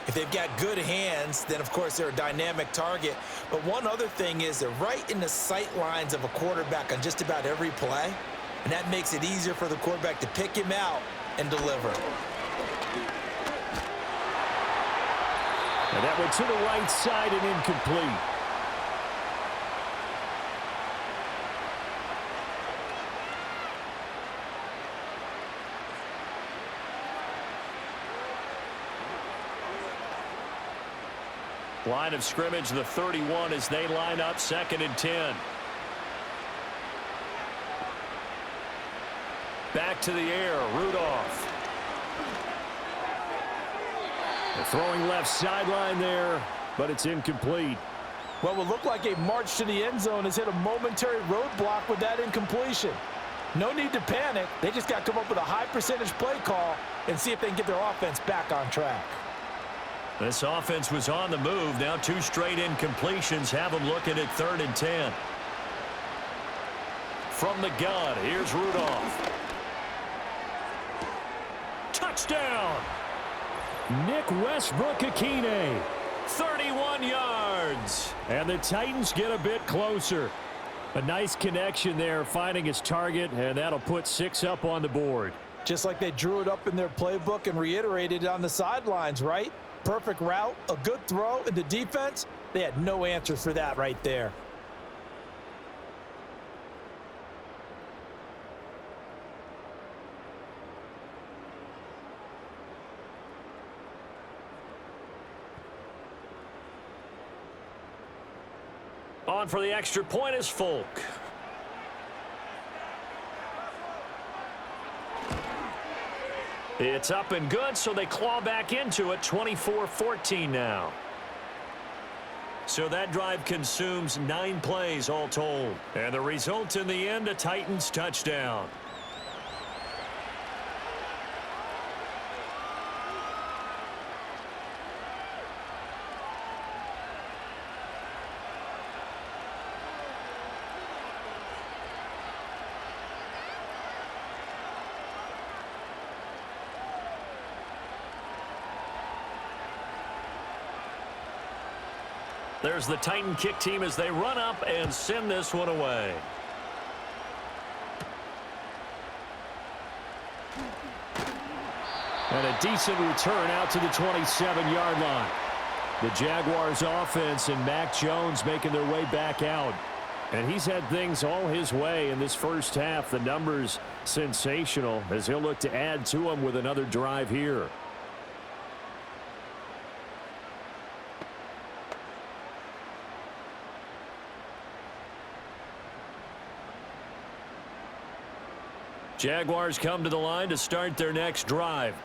If they've got good hands, then, of course, they're a dynamic target. But one other thing is they're right in the sight lines of a quarterback on just about every play, and that makes it easier for the quarterback to pick him out and deliver. And that went to the right side and incomplete. Line of scrimmage, the 31, as they line up 2nd and 10. Back to the air, Rudolph. The throwing left sideline there, but it's incomplete. What would look like a march to the end zone has hit a momentary roadblock with that incompletion. No need to panic. They just got to come up with a high percentage play call and see if they can get their offense back on track. This offense was on the move. Now 2 straight incompletions have them looking at 3rd and 10. From the gun, here's Rudolph. Touchdown! Nick Westbrook-Akine. 31 yards. And the Titans get a bit closer. A nice connection there, finding his target, and that'll put 6 up on the board. Just like they drew it up in their playbook and reiterated it on the sidelines, right? Perfect route, a good throw, and the defense, they had no answer for that right there. On for the extra point is Folk. It's up and good, so they claw back into it, 24-14 now. So that drive consumes 9 plays all told. And the result in the end, a Titans touchdown. There's the Titan kick team as they run up and send this one away. And a decent return out to the 27-yard line. The Jaguars offense and Mac Jones making their way back out. And he's had things all his way in this first half. The numbers sensational as he'll look to add to them with another drive here. Jaguars come to the line to start their next drive.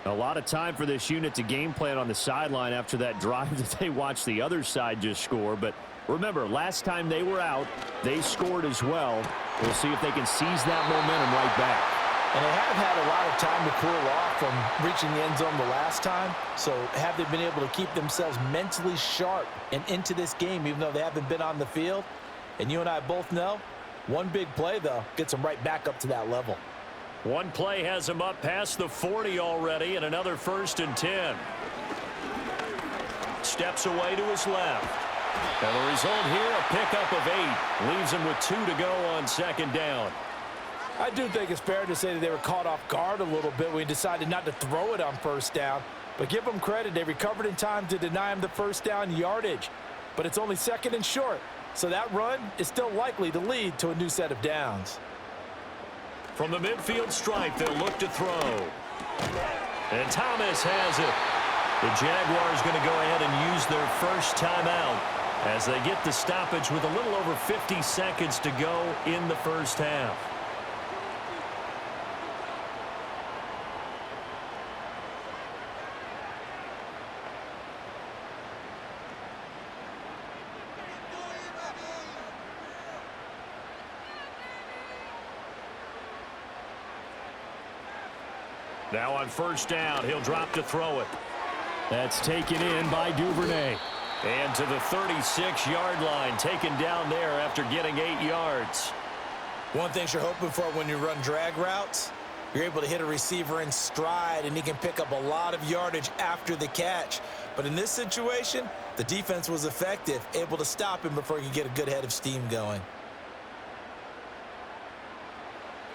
A lot of time for this unit to game plan on the sideline after that drive that they watched the other side just score. But remember, last time they were out, they scored as well. We'll see if they can seize that momentum right back. And they have had a lot of time to cool off from reaching the end zone the last time. So have they been able to keep themselves mentally sharp and into this game, even though they haven't been on the field? And you and I both know, one big play, though, gets them right back up to that level. One play has him up past the 40 already, and another 1st and 10. Steps away to his left. And the result here, a pickup of 8. Leaves him with 2 to go on 2nd down. I do think it's fair to say that they were caught off guard a little bit when he decided not to throw it on 1st down. But give them credit, they recovered in time to deny him the 1st down yardage. But it's only 2nd and short. So that run is still likely to lead to a new set of downs. From the midfield stripe, they'll look to throw. And Thomas has it. The Jaguars going to go ahead and use their first timeout as they get the stoppage with a little over 50 seconds to go in the first half. Now on 1st down, he'll drop to throw it. That's taken in by Duvernay. And to the 36-yard line, taken down there after getting 8 yards. One thing you're hoping for when you run drag routes, you're able to hit a receiver in stride, and he can pick up a lot of yardage after the catch. But in this situation, the defense was effective, able to stop him before he could get a good head of steam going.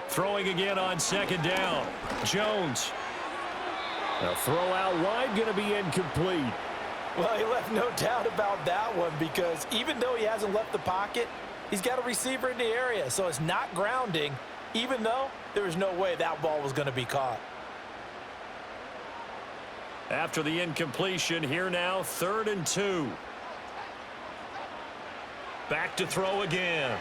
Throwing again on second down. Jones. A throw out wide, going to be incomplete. Well, he left no doubt about that one, because even though he hasn't left the pocket, he's got a receiver in the area, so it's not grounding, even though there was no way that ball was going to be caught. After the incompletion, here now, 3rd and 2. Back to throw again.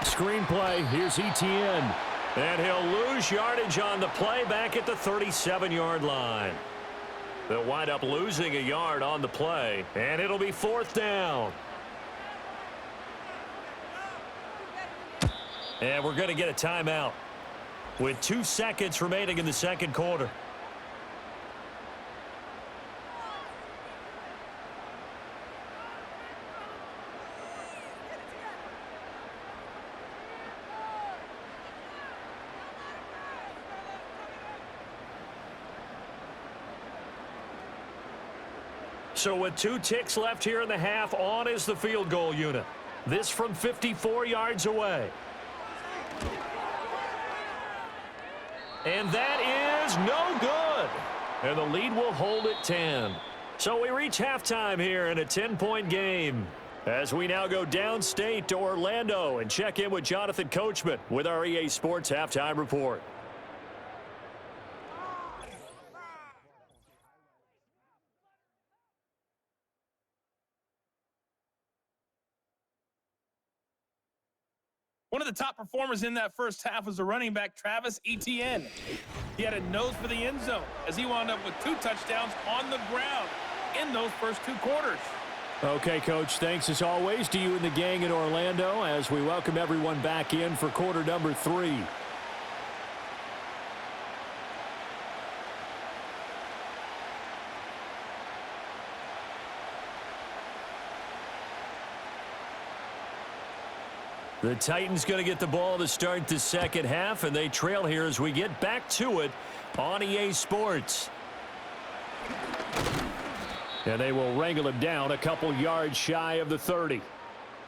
Screenplay, here's ETN. And he'll lose yardage on the play back at the 37-yard line. They'll wind up losing a yard on the play, and it'll be 4th down. And we're going to get a timeout with 2 seconds remaining in the second quarter. So with 2 ticks left here in the half, on is the field goal unit. This from 54 yards away. And that is no good. And the lead will hold at 10. So we reach halftime here in a 10-point game, as we now go downstate to Orlando and check in with Jonathan Coachman with our EA Sports Halftime Report. One of the top performers in that first half was the running back, Travis Etienne. He had a nose for the end zone as he wound up with 2 touchdowns on the ground in those first 2 quarters. Okay, Coach, thanks as always to you and the gang in Orlando as we welcome everyone back in for quarter number 3. The Titans going to get the ball to start the second half, and they trail here as we get back to it on EA Sports. And they will wrangle him down a couple yards shy of the 30.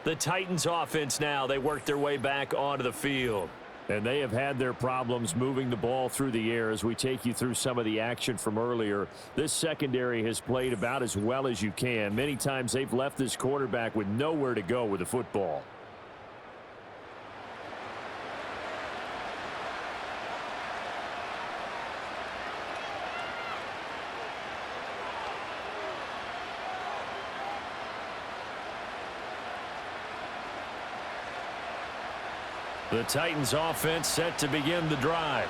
The Titans offense now, they work their way back onto the field. And they have had their problems moving the ball through the air as we take you through some of the action from earlier. This secondary has played about as well as you can. Many times they've left this quarterback with nowhere to go with the football. The Titans offense set to begin the drive.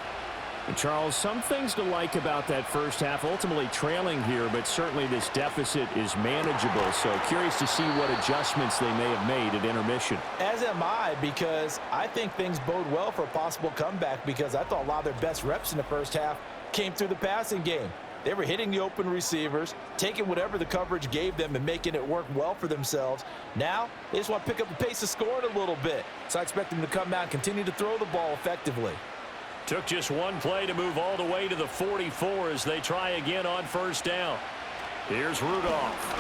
And Charles, some things to like about that first half. Ultimately trailing here, but certainly this deficit is manageable. So curious to see what adjustments they may have made at intermission. As am I, because I think things bode well for a possible comeback, because I thought a lot of their best reps in the first half came through the passing game. They were hitting the open receivers, taking whatever the coverage gave them and making it work well for themselves. Now, they just want to pick up the pace of scoring a little bit. So I expect them to come out and continue to throw the ball effectively. Took just 1 play to move all the way to the 44 as they try again on first down. Here's Rudolph.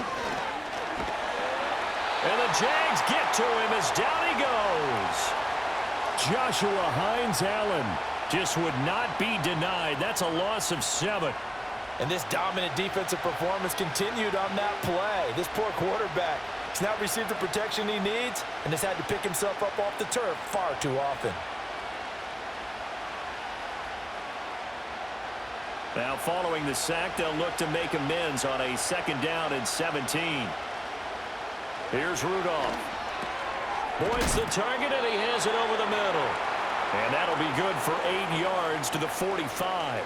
And the Jags get to him as down he goes. Joshua Hines-Allen just would not be denied. That's a loss of 7. And this dominant defensive performance continued on that play. This poor quarterback has not received the protection he needs and has had to pick himself up off the turf far too often. Now following the sack, they'll look to make amends on a 2nd down and 17. Here's Rudolph. Points the target, and he has it over the middle. And that'll be good for 8 yards to the 45.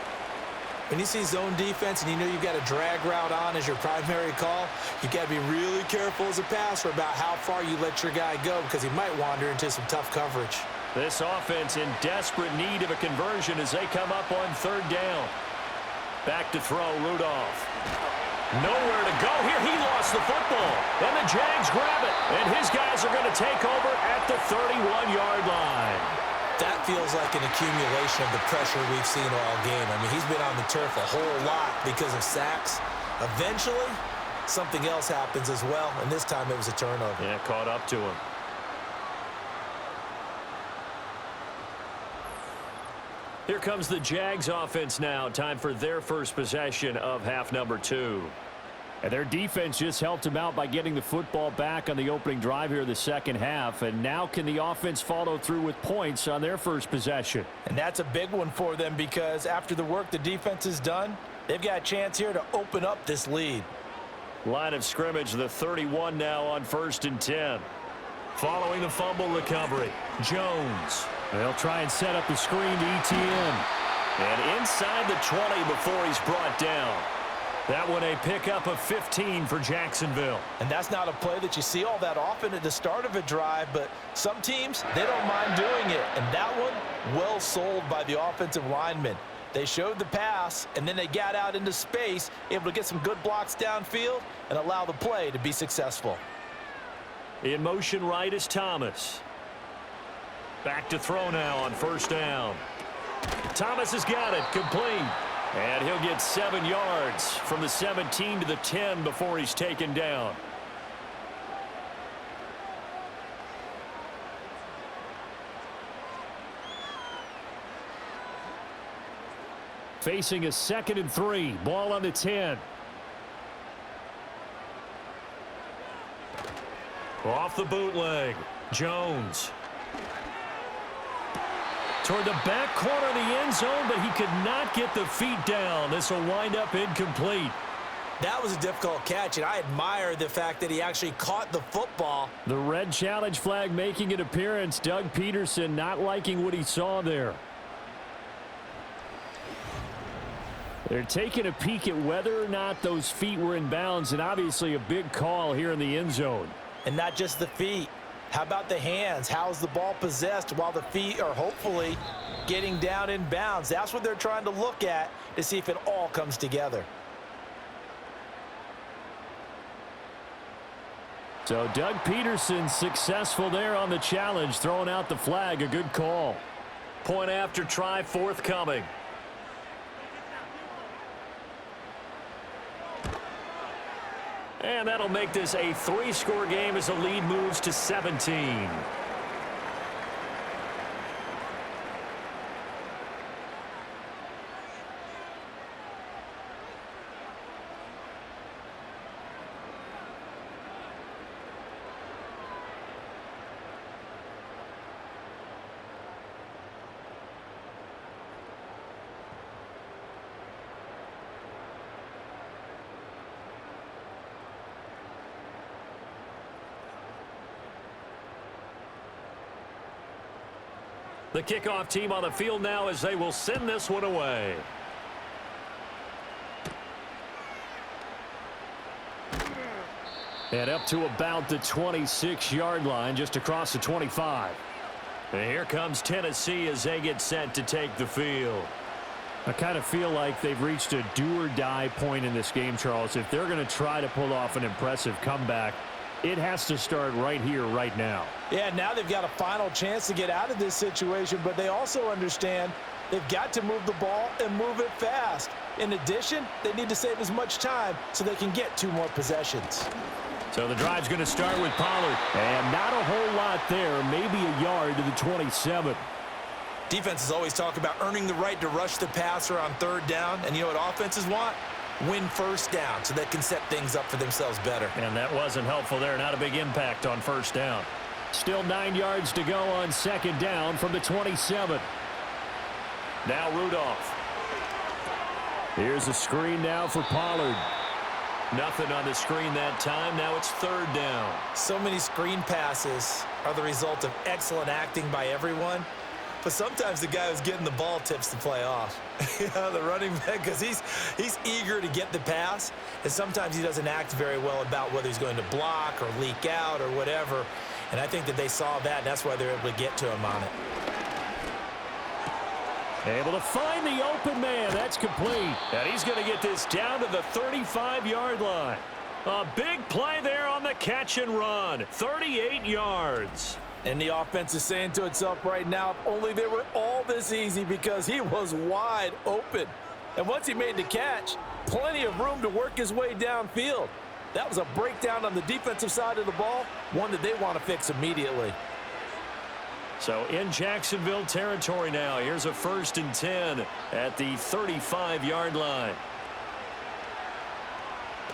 When you see zone defense and you know you've got a drag route on as your primary call, you've got to be really careful as a passer about how far you let your guy go, because he might wander into some tough coverage. This offense in desperate need of a conversion as they come up on 3rd down. Back to throw, Rudolph. Nowhere to go here. He lost the football. football. And the Jags grab it. And his guys are going to take over at the 31-yard line. That feels like an accumulation of the pressure we've seen all game. I mean, he's been on the turf a whole lot because of sacks. Eventually, something else happens as well, and this time it was a turnover. Yeah, caught up to him. Here comes the Jags offense now. Time for their first possession of half number 2. And their defense just helped them out by getting the football back on the opening drive here in the second half. And now can the offense follow through with points on their first possession? And that's a big one for them because after the work the defense has done, they've got a chance here to open up this lead. Line of scrimmage, the 31 now on 1st and 10. Following the fumble recovery, Jones. They'll try and set up the screen to ETN. And inside the 20 before he's brought down. That one a pickup of 15 for Jacksonville. And that's not a play that you see all that often at the start of a drive, but some teams, they don't mind doing it. And that one, well sold by the offensive lineman. They showed the pass, and then they got out into space, able to get some good blocks downfield and allow the play to be successful. In motion right is Thomas. Back to throw now on 1st down. Thomas has got it, complete. And he'll get 7 yards from the 17 to the 10 before he's taken down. Facing a 2nd and 3. Ball on the 10. Off the bootleg. Jones. Toward the back corner of the end zone, but he could not get the feet down. This will wind up incomplete. That was a difficult catch, and I admire the fact that he actually caught the football. The red challenge flag making an appearance. Doug Peterson not liking what he saw there. They're taking a peek at whether or not those feet were in bounds, and obviously a big call here in the end zone. And not just the feet. How about the hands? How's the ball possessed while the feet are hopefully getting down in bounds? That's what they're trying to look at to see if it all comes together. So Doug Peterson successful there on the challenge, throwing out the flag. A good call. Point after try forthcoming. And that'll make this a 3-score game as the lead moves to 17. The kickoff team on the field now as they will send this one away. And up to about the 26-yard line, just across the 25. And here comes Tennessee as they get set to take the field. I kind of feel like they've reached a do-or-die point in this game, Charles. If they're going to try to pull off an impressive comeback, it has to start right here, right now. Yeah, now they've got a final chance to get out of this situation, but they also understand they've got to move the ball and move it fast. In addition, they need to save as much time so they can get 2 more possessions. So the drive's going to start with Pollard. And not a whole lot there, maybe a yard to the 27. Defenses always talk about earning the right to rush the passer on 3rd down, and you know what offenses want? Win 1st down so they can set things up for themselves better. And that wasn't helpful there. Not a big impact on 1st down. Still 9 yards to go on 2nd down from the 27. Now Rudolph. Here's a screen now for Pollard. Nothing on the screen that time. Now it's 3rd down. So many screen passes are the result of excellent acting by everyone. But sometimes the guy who's getting the ball tips the play off. You know, the running back, because he's eager to get the pass, and sometimes he doesn't act very well about whether he's going to block or leak out or whatever. And I think that they saw that, and that's why they're able to get to him on it. Able to find the open man. That's complete. And he's going to get this down to the 35-yard line. A big play there on the catch and run. 38 yards. And the offense is saying to itself right now, if only they were all this easy, because he was wide open. And once he made the catch, plenty of room to work his way downfield. That was a breakdown on the defensive side of the ball, one that they want to fix immediately. So in Jacksonville territory now, here's a 1st and 10 at the 35-yard line.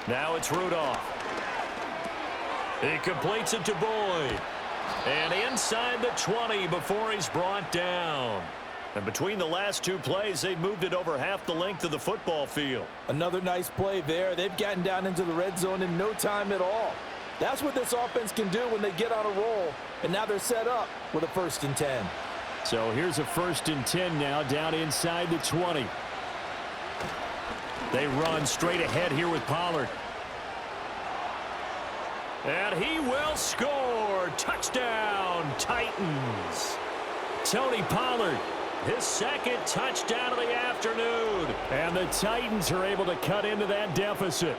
Now it's Rudolph. He completes it to Boyd. And inside the 20 before he's brought down. And between the last two plays, they've moved it over half the length of the football field. Another nice play there. They've gotten down into the red zone in no time at all. That's what this offense can do when they get on a roll. And now they're set up with a 1st and 10. So here's a 1st and 10 now down inside the 20. They run straight ahead here with Pollard. And he will score. Touchdown, Titans. Tony Pollard, his 2nd touchdown of the afternoon. And the Titans are able to cut into that deficit.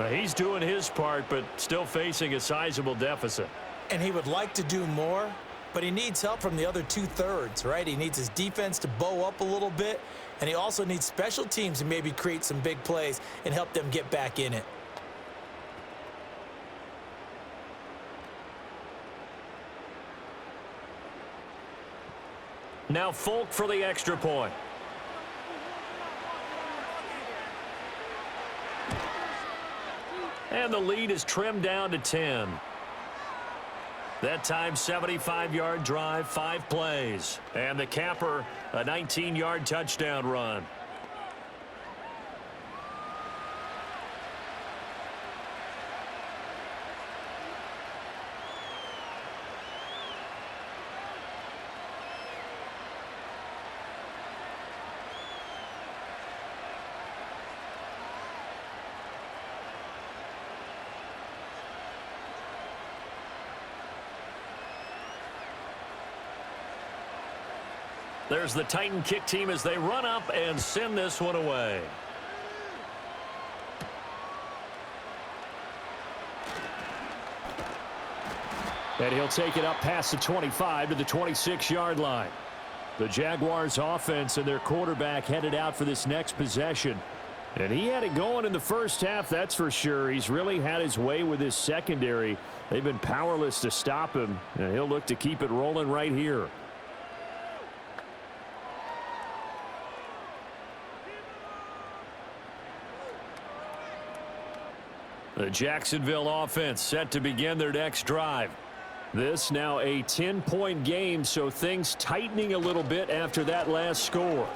He's doing his part, but still facing a sizable deficit. And he would like to do more, but he needs help from the other 2/3, right? He needs his defense to bow up a little bit, and he also needs special teams to maybe create some big plays and help them get back in it. Now Folk for the extra point. And the lead is trimmed down to 10. That time, 75-yard drive, 5 plays. And the capper, a 19-yard touchdown run. There's the Titan kick team as they run up and send this one away. And he'll take it up past the 25 to the 26-yard line. The Jaguars offense and their quarterback headed out for this next possession. And he had it going in the first half, that's for sure. He's really had his way with his secondary. They've been powerless to stop him, and he'll look to keep it rolling right here. The Jacksonville offense set to begin their next drive. This now a 10-point game, so things tightening a little bit after that last score.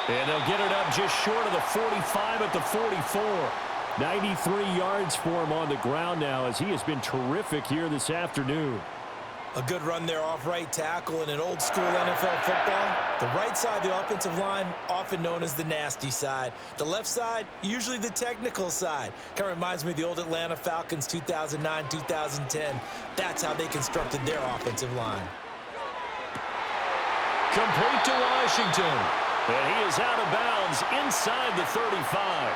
And they'll get it up just short of the 45 at the 44. 93 yards for him on the ground now, as he has been terrific here this afternoon. A good run there off right tackle in an old school NFL football. The right side of the offensive line, often known as the nasty side. The left side, usually the technical side. Kind of reminds me of the old Atlanta Falcons 2009, 2010. That's how they constructed their offensive line. Complete to Washington. And he is out of bounds inside the 35.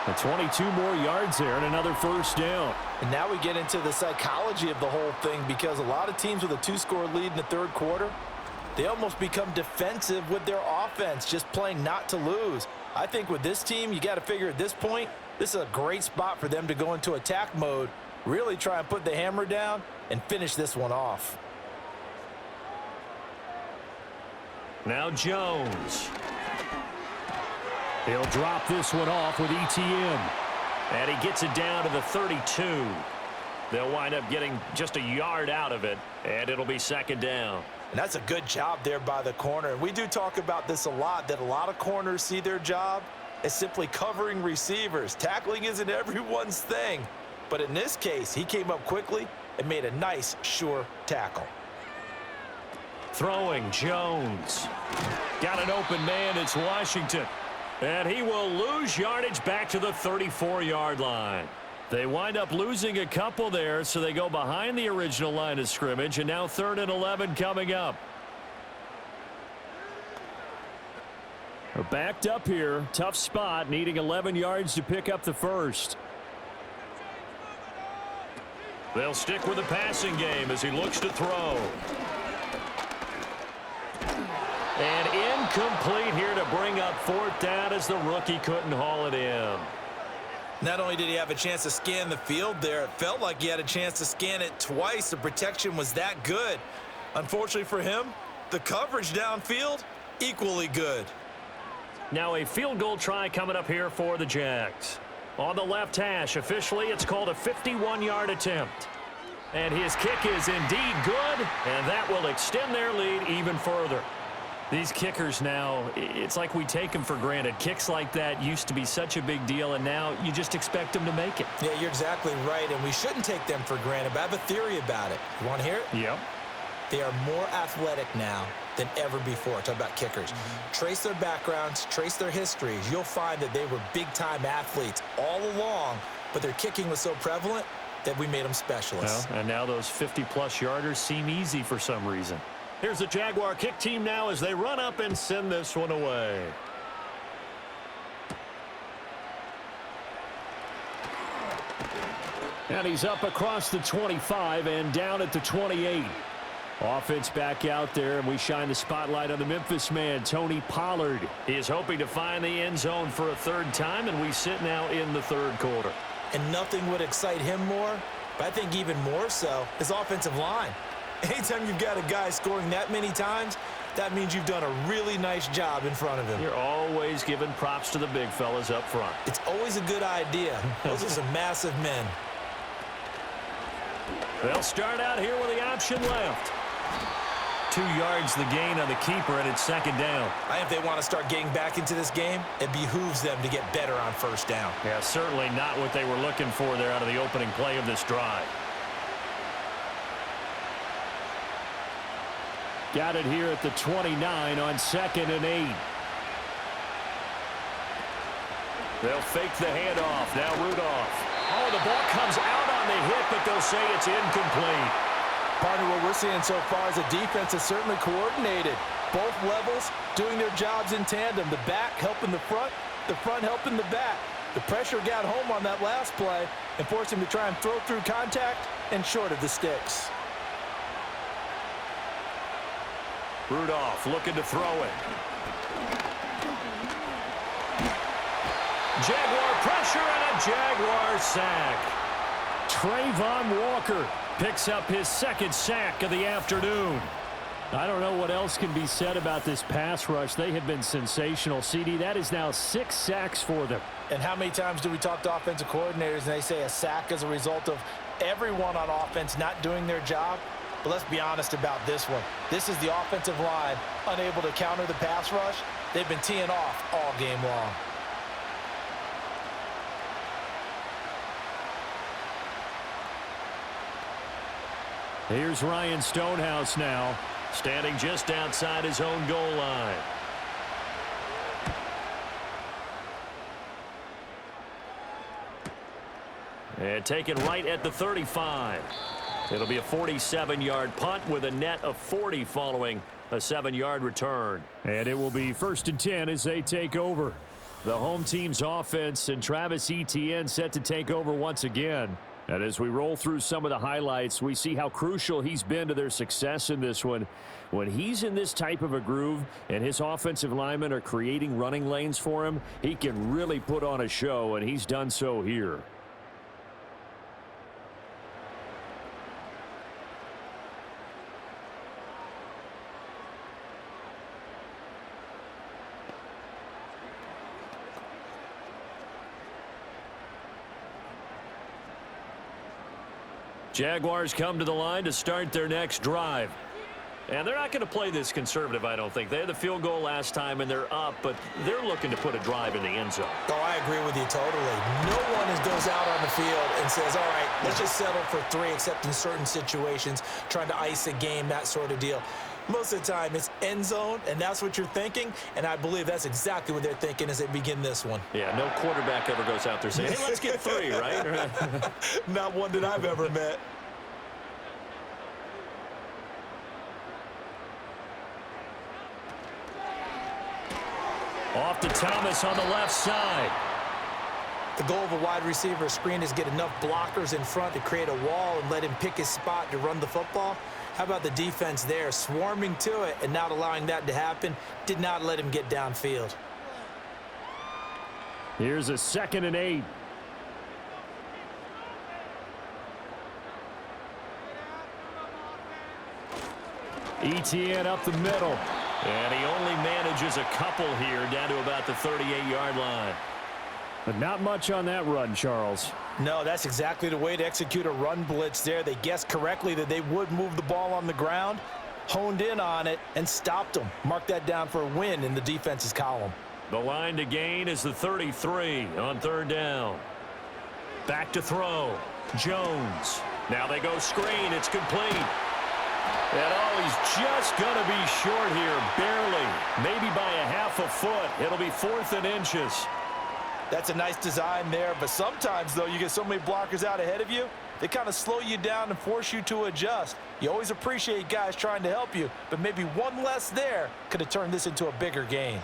And 22 more yards there and another first down. And now we get into the psychology of the whole thing, because a lot of teams with a 2-score lead in the third quarter, they almost become defensive with their offense, just playing not to lose. I think with this team, you got to figure at this point, this is a great spot for them to go into attack mode, really try and put the hammer down and finish this one off. Now Jones. He'll drop this one off with ETN. And he gets it down to the 32. They'll wind up getting just a yard out of it, and it'll be second down. And that's a good job there by the corner. And we do talk about this a lot, that a lot of corners see their job as simply covering receivers. Tackling isn't everyone's thing. But in this case, he came up quickly and made a nice, sure tackle. Throwing, Jones. Got an open man, it's Washington. And he will lose yardage back to the 34-yard line. They wind up losing a couple there, so they go behind the original line of scrimmage, and now 3rd and 11 coming up. Backed up here. Tough spot. Needing 11 yards to pick up the first. They'll stick with the passing game as he looks to throw. And incomplete here to bring up 4th down as the rookie couldn't haul it in. Not only did he have a chance to scan the field there, it felt like he had a chance to scan it twice. The protection was that good. Unfortunately for him, the coverage downfield, equally good. Now a field goal try coming up here for the Jags. On the left hash, officially it's called a 51-yard attempt. And his kick is indeed good, and that will extend their lead even further. These kickers now, it's like we take them for granted. Kicks like that used to be such a big deal, and now you just expect them to make it. Yeah, you're exactly right, and we shouldn't take them for granted, but I have a theory about it. You want to hear it? Yep. They are more athletic now than ever before. Talk about kickers. Trace their backgrounds, trace their histories. You'll find that they were big-time athletes all along, but their kicking was so prevalent that we made them specialists. Well, and now those 50-plus yarders seem easy for some reason. Here's the Jaguar kick team now as they run up and send this one away. And he's up across the 25 and down at the 28. Offense back out there, and we shine the spotlight on the Memphis man, Tony Pollard. He is hoping to find the end zone for a 3rd time, and we sit now in the 3rd quarter. And nothing would excite him more, but I think even more so, his offensive line. Anytime you've got a guy scoring that many times, that means you've done a really nice job in front of him. You're always giving props to the big fellas up front. It's always a good idea. Those are some massive men. They'll start out here with the option left. 2 yards the gain on the keeper, and it's 2nd down. I think if they want to start getting back into this game, it behooves them to get better on 1st down. Yeah, certainly not what they were looking for there out of the opening play of this drive. Got it here at the 29 on 2nd and 8. They'll fake the handoff. Now Rudolph. Oh, the ball comes out on the hit, but they'll say it's incomplete. Partner, what we're seeing so far is a defense that's certainly coordinated. Both levels doing their jobs in tandem. The back helping the front helping the back. The pressure got home on that last play and forced him to try and throw through contact and short of the sticks. Rudolph looking to throw it. Jaguar pressure and a Jaguar sack. Trayvon Walker picks up his 2nd sack of the afternoon. I don't know what else can be said about this pass rush. They have been sensational. CD, that is now 6 sacks for them. And how many times do we talk to offensive coordinators and they say a sack as a result of everyone on offense not doing their job? But let's be honest about this one. This is the offensive line unable to counter the pass rush. They've been teeing off all game long. Here's Ryan Stonehouse now, standing just outside his own goal line. And taken right at the 35. It'll be a 47-yard punt with a net of 40 following a 7-yard return. And it will be 1st and 10 as they take over. The home team's offense, and Travis Etienne set to take over once again. And as we roll through some of the highlights, we see how crucial he's been to their success in this one. When he's in this type of a groove and his offensive linemen are creating running lanes for him, he can really put on a show, and he's done so here. Jaguars come to the line to start their next drive. And they're not going to play this conservative, I don't think. They had the field goal last time, and they're up, but they're looking to put a drive in the end zone. Oh, I agree with you totally. No one goes out on the field and says, all right, let's just settle for 3, except in certain situations, trying to ice a game, that sort of deal. Most of the time, it's end zone, and that's what you're thinking, and I believe that's exactly what they're thinking as they begin this one. Yeah, no quarterback ever goes out there saying, hey, let's get 3, right? Not one that I've ever met. Off to Thomas on the left side. The goal of a wide receiver screen is get enough blockers in front to create a wall and let him pick his spot to run the football. How about the defense there, swarming to it and not allowing that to happen? Did not let him get downfield. Here's a 2nd and 8. ETN up the middle. And he only manages a couple here down to about the 38-yard line. But not much on that run, Charles. No, that's exactly the way to execute a run blitz there. They guessed correctly that they would move the ball on the ground, honed in on it, and stopped them. Mark that down for a win in the defense's column. The line to gain is the 33 on 3rd down. Back to throw. Jones. Now they go screen. It's complete. And oh, he's just going to be short here, barely. Maybe by a half a foot. It'll be 4th and inches. That's a nice design there, but sometimes, though, you get so many blockers out ahead of you, they kind of slow you down and force you to adjust. You always appreciate guys trying to help you, but maybe one less there could have turned this into a bigger game.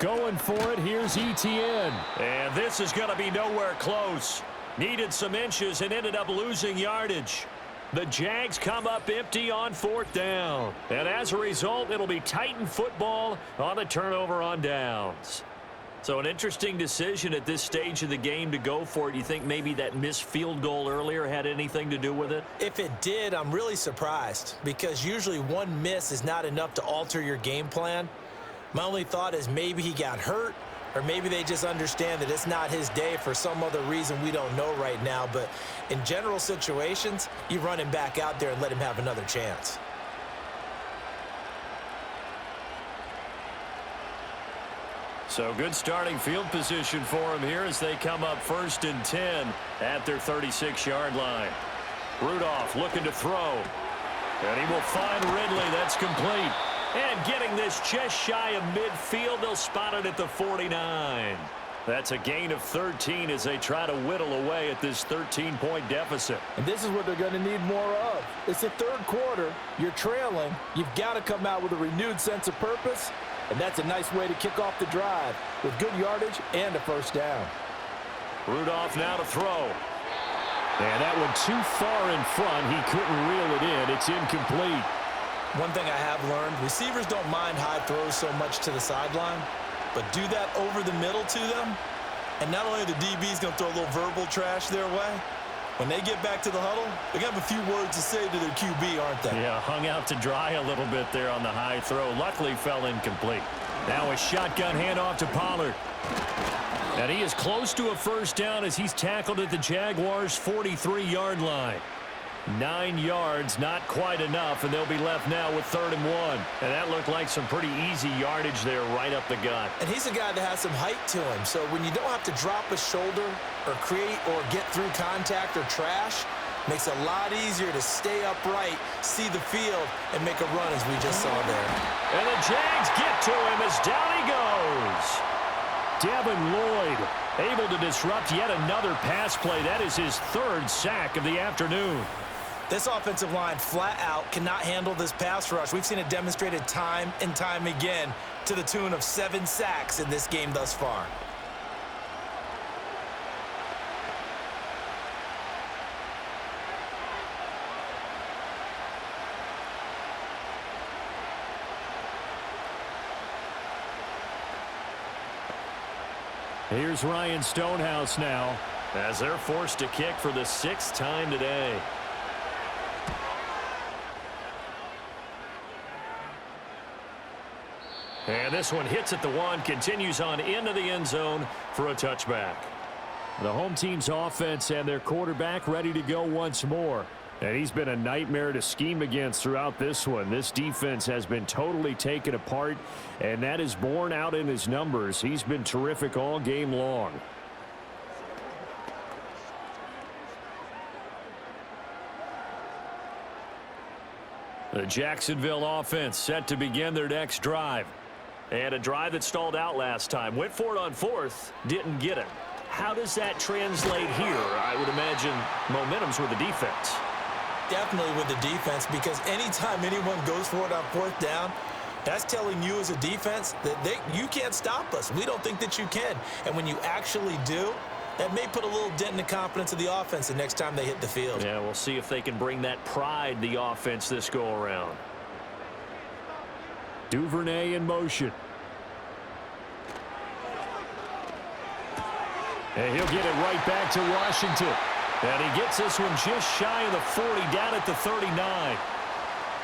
Going for it, here's ETN. And this is going to be nowhere close. Needed some inches and ended up losing yardage. The Jags come up empty on 4th down. And as a result, it'll be Titan football on a turnover on downs. So an interesting decision at this stage of the game to go for it. You think maybe that missed field goal earlier had anything to do with it? If it did, I'm really surprised because usually one miss is not enough to alter your game plan. My only thought is maybe he got hurt, or maybe they just understand that it's not his day for some other reason we don't know right now. But in general situations, you run him back out there and let him have another chance. So good starting field position for him here as they come up 1st and 10 at their 36-yard line. Rudolph looking to throw. And he will find Ridley. That's complete. And getting this just shy of midfield, they'll spot it at the 49. That's a gain of 13 as they try to whittle away at this 13-point deficit. And this is what they're going to need more of. It's the 3rd quarter. You're trailing. You've got to come out with a renewed sense of purpose. And that's a nice way to kick off the drive with good yardage and a 1st down. Rudolph now to throw. And that one too far in front. He couldn't reel it in. It's incomplete. One thing I have learned, receivers don't mind high throws so much to the sideline, but do that over the middle to them, and not only are the DBs going to throw a little verbal trash their way, when they get back to the huddle, they're going to have a few words to say to their QB, aren't they? Yeah, hung out to dry a little bit there on the high throw. Luckily fell incomplete. Now a shotgun handoff to Pollard. And he is close to a 1st down as he's tackled at the Jaguars' 43-yard line. 9 yards, not quite enough, and they'll be left now with 3rd and 1. And that looked like some pretty easy yardage there right up the gut. And he's a guy that has some height to him, so when you don't have to drop a shoulder or create or get through contact or trash, makes it a lot easier to stay upright, see the field, and make a run as we just saw there. And the Jags get to him as down he goes. Devin Lloyd able to disrupt yet another pass play. That is his 3rd sack of the afternoon. This offensive line flat out cannot handle this pass rush. We've seen it demonstrated time and time again to the tune of 7 sacks in this game thus far. Here's Ryan Stonehouse now as they're forced to kick for the 6th time today. And this one hits at the 1, continues on into the end zone for a touchback. The home team's offense and their quarterback ready to go once more. And he's been a nightmare to scheme against throughout this one. This defense has been totally taken apart, and that is borne out in his numbers. He's been terrific all game long. The Jacksonville offense set to begin their next drive. And a drive that stalled out last time. Went for it on 4th, didn't get it. How does that translate here? I would imagine momentum's with the defense. Definitely with the defense, because anytime anyone goes for it on 4th down, That's telling you as a defense that you can't stop us. We don't think that you can. And when you actually do, that may put a little dent in the confidence of the offense the next time they hit the field. Yeah, we'll see if they can bring that pride, the offense, this go-around. Duvernay in motion. And he'll get it right back to Washington. And he gets this one just shy of the 40, down at the 39.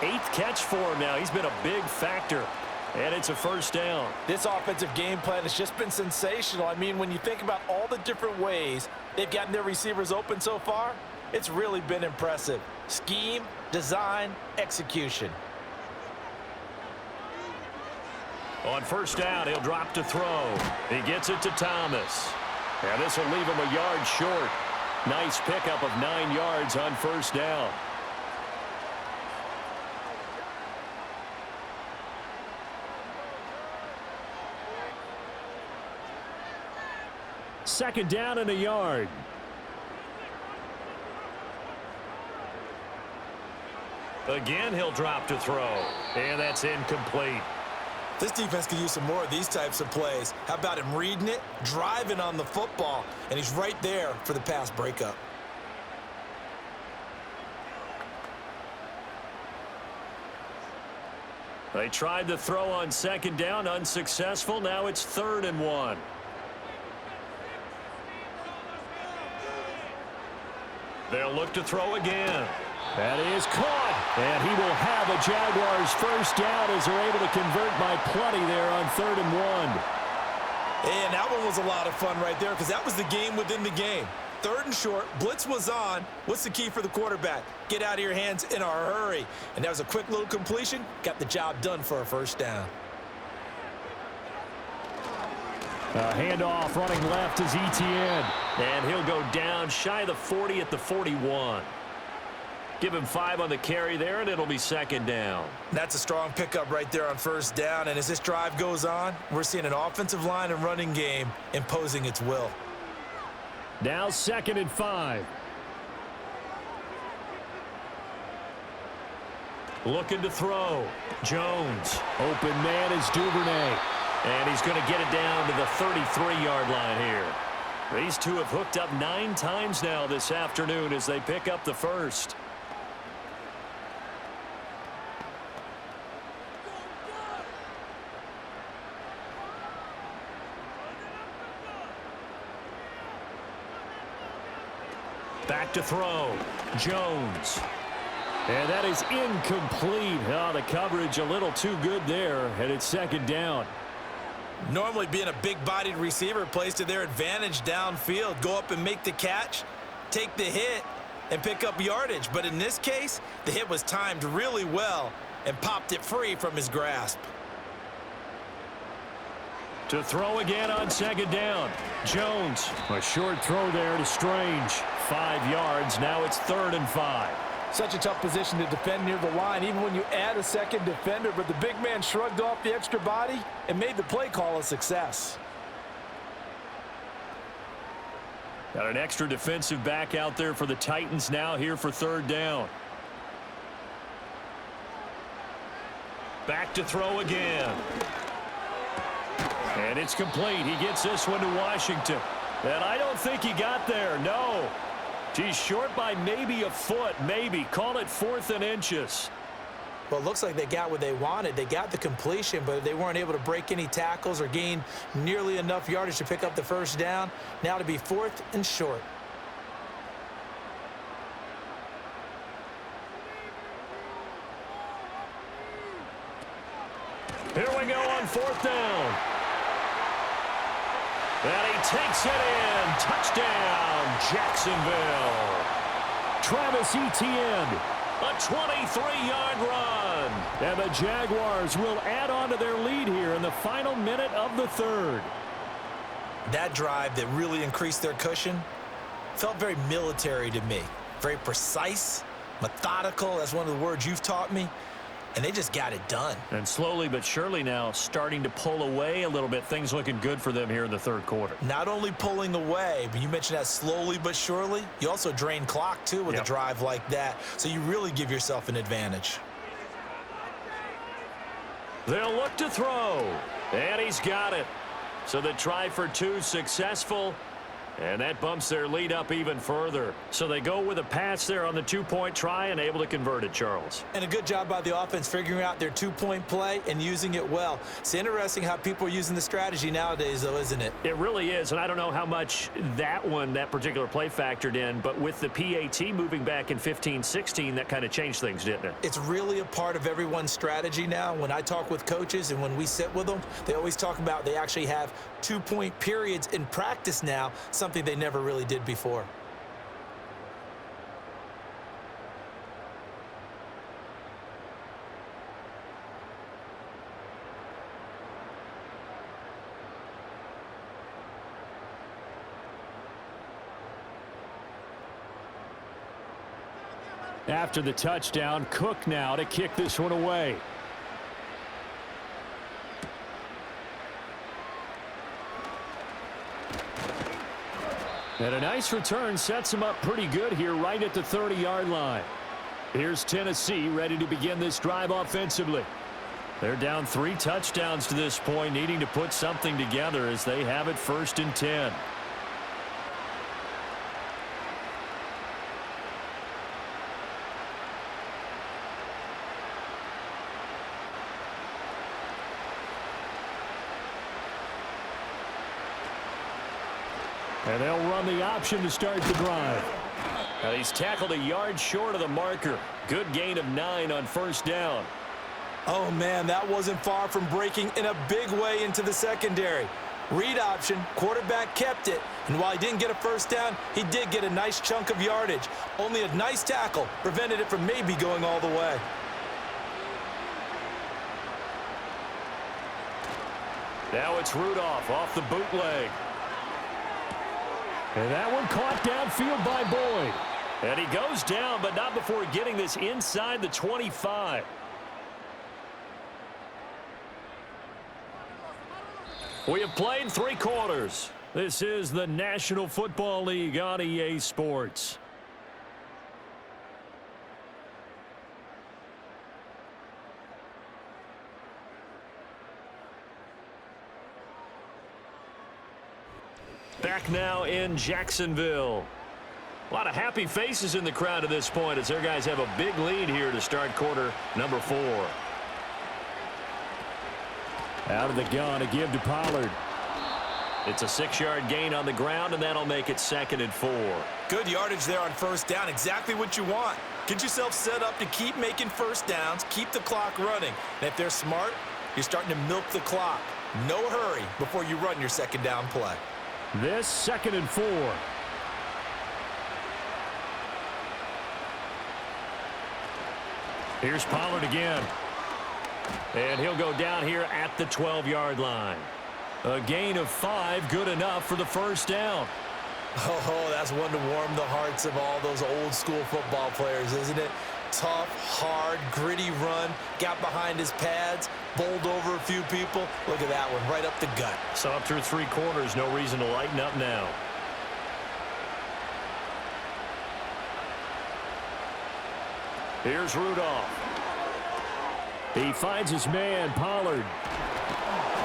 8th catch for him now. He's been a big factor. And it's a first down. This offensive game plan has just been sensational. I mean, when you think about all the different ways they've gotten their receivers open so far, it's really been impressive. Scheme, design, execution. On first down, he'll drop to throw. He gets it to Thomas. And this will leave him a yard short. Nice pickup of 9 yards on first down. Second down and a yard. Again, he'll drop to throw. And that's incomplete. This defense could use some more of these types of plays. How about him reading it, driving on the football, and he's right there for the pass breakup. They tried to throw on second down, unsuccessful. Now it's 3rd and 1. They'll look to throw again. That is caught. And he will have a Jaguars first down as they're able to convert by plenty there on 3rd and 1. And that one was a lot of fun right there because that was the game within the game. 3rd and short, blitz was on. What's the key for the quarterback? Get out of your hands in a hurry. And that was a quick little completion. Got the job done for a first down. A handoff running left is ETN. And he'll go down shy of the 40 at the 41. Give him 5 on the carry there, and it'll be second down. That's a strong pickup right there on first down. And as this drive goes on, we're seeing an offensive line and running game imposing its will. Now 2nd and 5. Looking to throw. Jones. Open man is Duvernay. And he's going to get it down to the 33-yard line here. These two have hooked up 9 times now this afternoon as they pick up the first. Back to throw. Jones. And that is incomplete. Oh, the coverage a little too good there, and it's second down. Normally being a big-bodied receiver plays to their advantage downfield. Go up and make the catch, take the hit, and pick up yardage. But in this case, the hit was timed really well and popped it free from his grasp. To throw again on second down. Jones. A short throw there to Strange. 5 yards. Now it's 3rd and 5. Such a tough position to defend near the line, even when you add a second defender. But the big man shrugged off the extra body and made the play call a success. Got an extra defensive back out there for the Titans now here for 3rd down. Back to throw again. And it's complete. He gets this one to Washington. And I don't think he got there. No. He's short by maybe a foot, maybe. Call it 4th and inches. Well, it looks like they got what they wanted. They got the completion, but they weren't able to break any tackles or gain nearly enough yardage to pick up the first down. Now to be 4th and short. Here we go on 4th down. And he takes it in. Touchdown, Jacksonville. Travis Etienne. A 23-yard run. And the Jaguars will add on to their lead here in the final minute of the 3rd. That drive that really increased their cushion felt very military to me. Very precise, methodical. That's one of the words you've taught me. And they just got it done. And slowly but surely now starting to pull away a little bit. Things looking good for them here in the 3rd quarter. Not only pulling away, but you mentioned that slowly but surely. You also drain clock, too, with a drive like that. So you really give yourself an advantage. They'll look to throw. And he's got it. So the try for two successful. And that bumps their lead up even further. So they go with a pass there on the two-point try and able to convert it, Charles. And a good job by the offense figuring out their two-point play and using it well. It's interesting how people are using the strategy nowadays, though, isn't it? It really is, and I don't know how much that particular play factored in, but with the PAT moving back in 15-16, that kind of changed things, didn't it? It's really a part of everyone's strategy now. When I talk with coaches and when we sit with them, they always talk about they actually have two-point periods in practice now, something they never really did before. After the touchdown, Cook now to kick this one away. And a nice return sets him up pretty good here right at the 30-yard line. Here's Tennessee ready to begin this drive offensively. They're down 3 touchdowns to this point, needing to put something together as they have it 1st and 10. And they'll run the option to start the drive. Now he's tackled a yard short of the marker. Good gain of 9 on 1st down. Oh, man, that wasn't far from breaking in a big way into the secondary. Read option, quarterback kept it, and while he didn't get a 1st down, he did get a nice chunk of yardage. Only a nice tackle prevented it from maybe going all the way. Now it's Rudolph off the bootleg. And that one caught downfield by Boyd. And he goes down, but not before getting this inside the 25. We have played 3 quarters. This is the National Football League on EA Sports. Back now in Jacksonville. A lot of happy faces in the crowd at this point as their guys have a big lead here to start quarter number 4. Out of the gun to give to Pollard. It's a 6-yard gain on the ground, and that'll make it 2nd and 4. Good yardage there on 1st down. Exactly what you want. Get yourself set up to keep making 1st downs, keep the clock running. And if they're smart, you're starting to milk the clock. No hurry before you run your 2nd down play. This 2nd and 4. Here's Pollard again. And he'll go down here at the 12-yard line. A gain of 5, good enough for the 1st down. Oh, that's one to warm the hearts of all those old-school football players, isn't it? Tough, hard, gritty run, got behind his pads, bowled over a few people. Look at that one, right up the gut. So up through 3 quarters, no reason to lighten up now. Here's Rudolph. He finds his man, Pollard.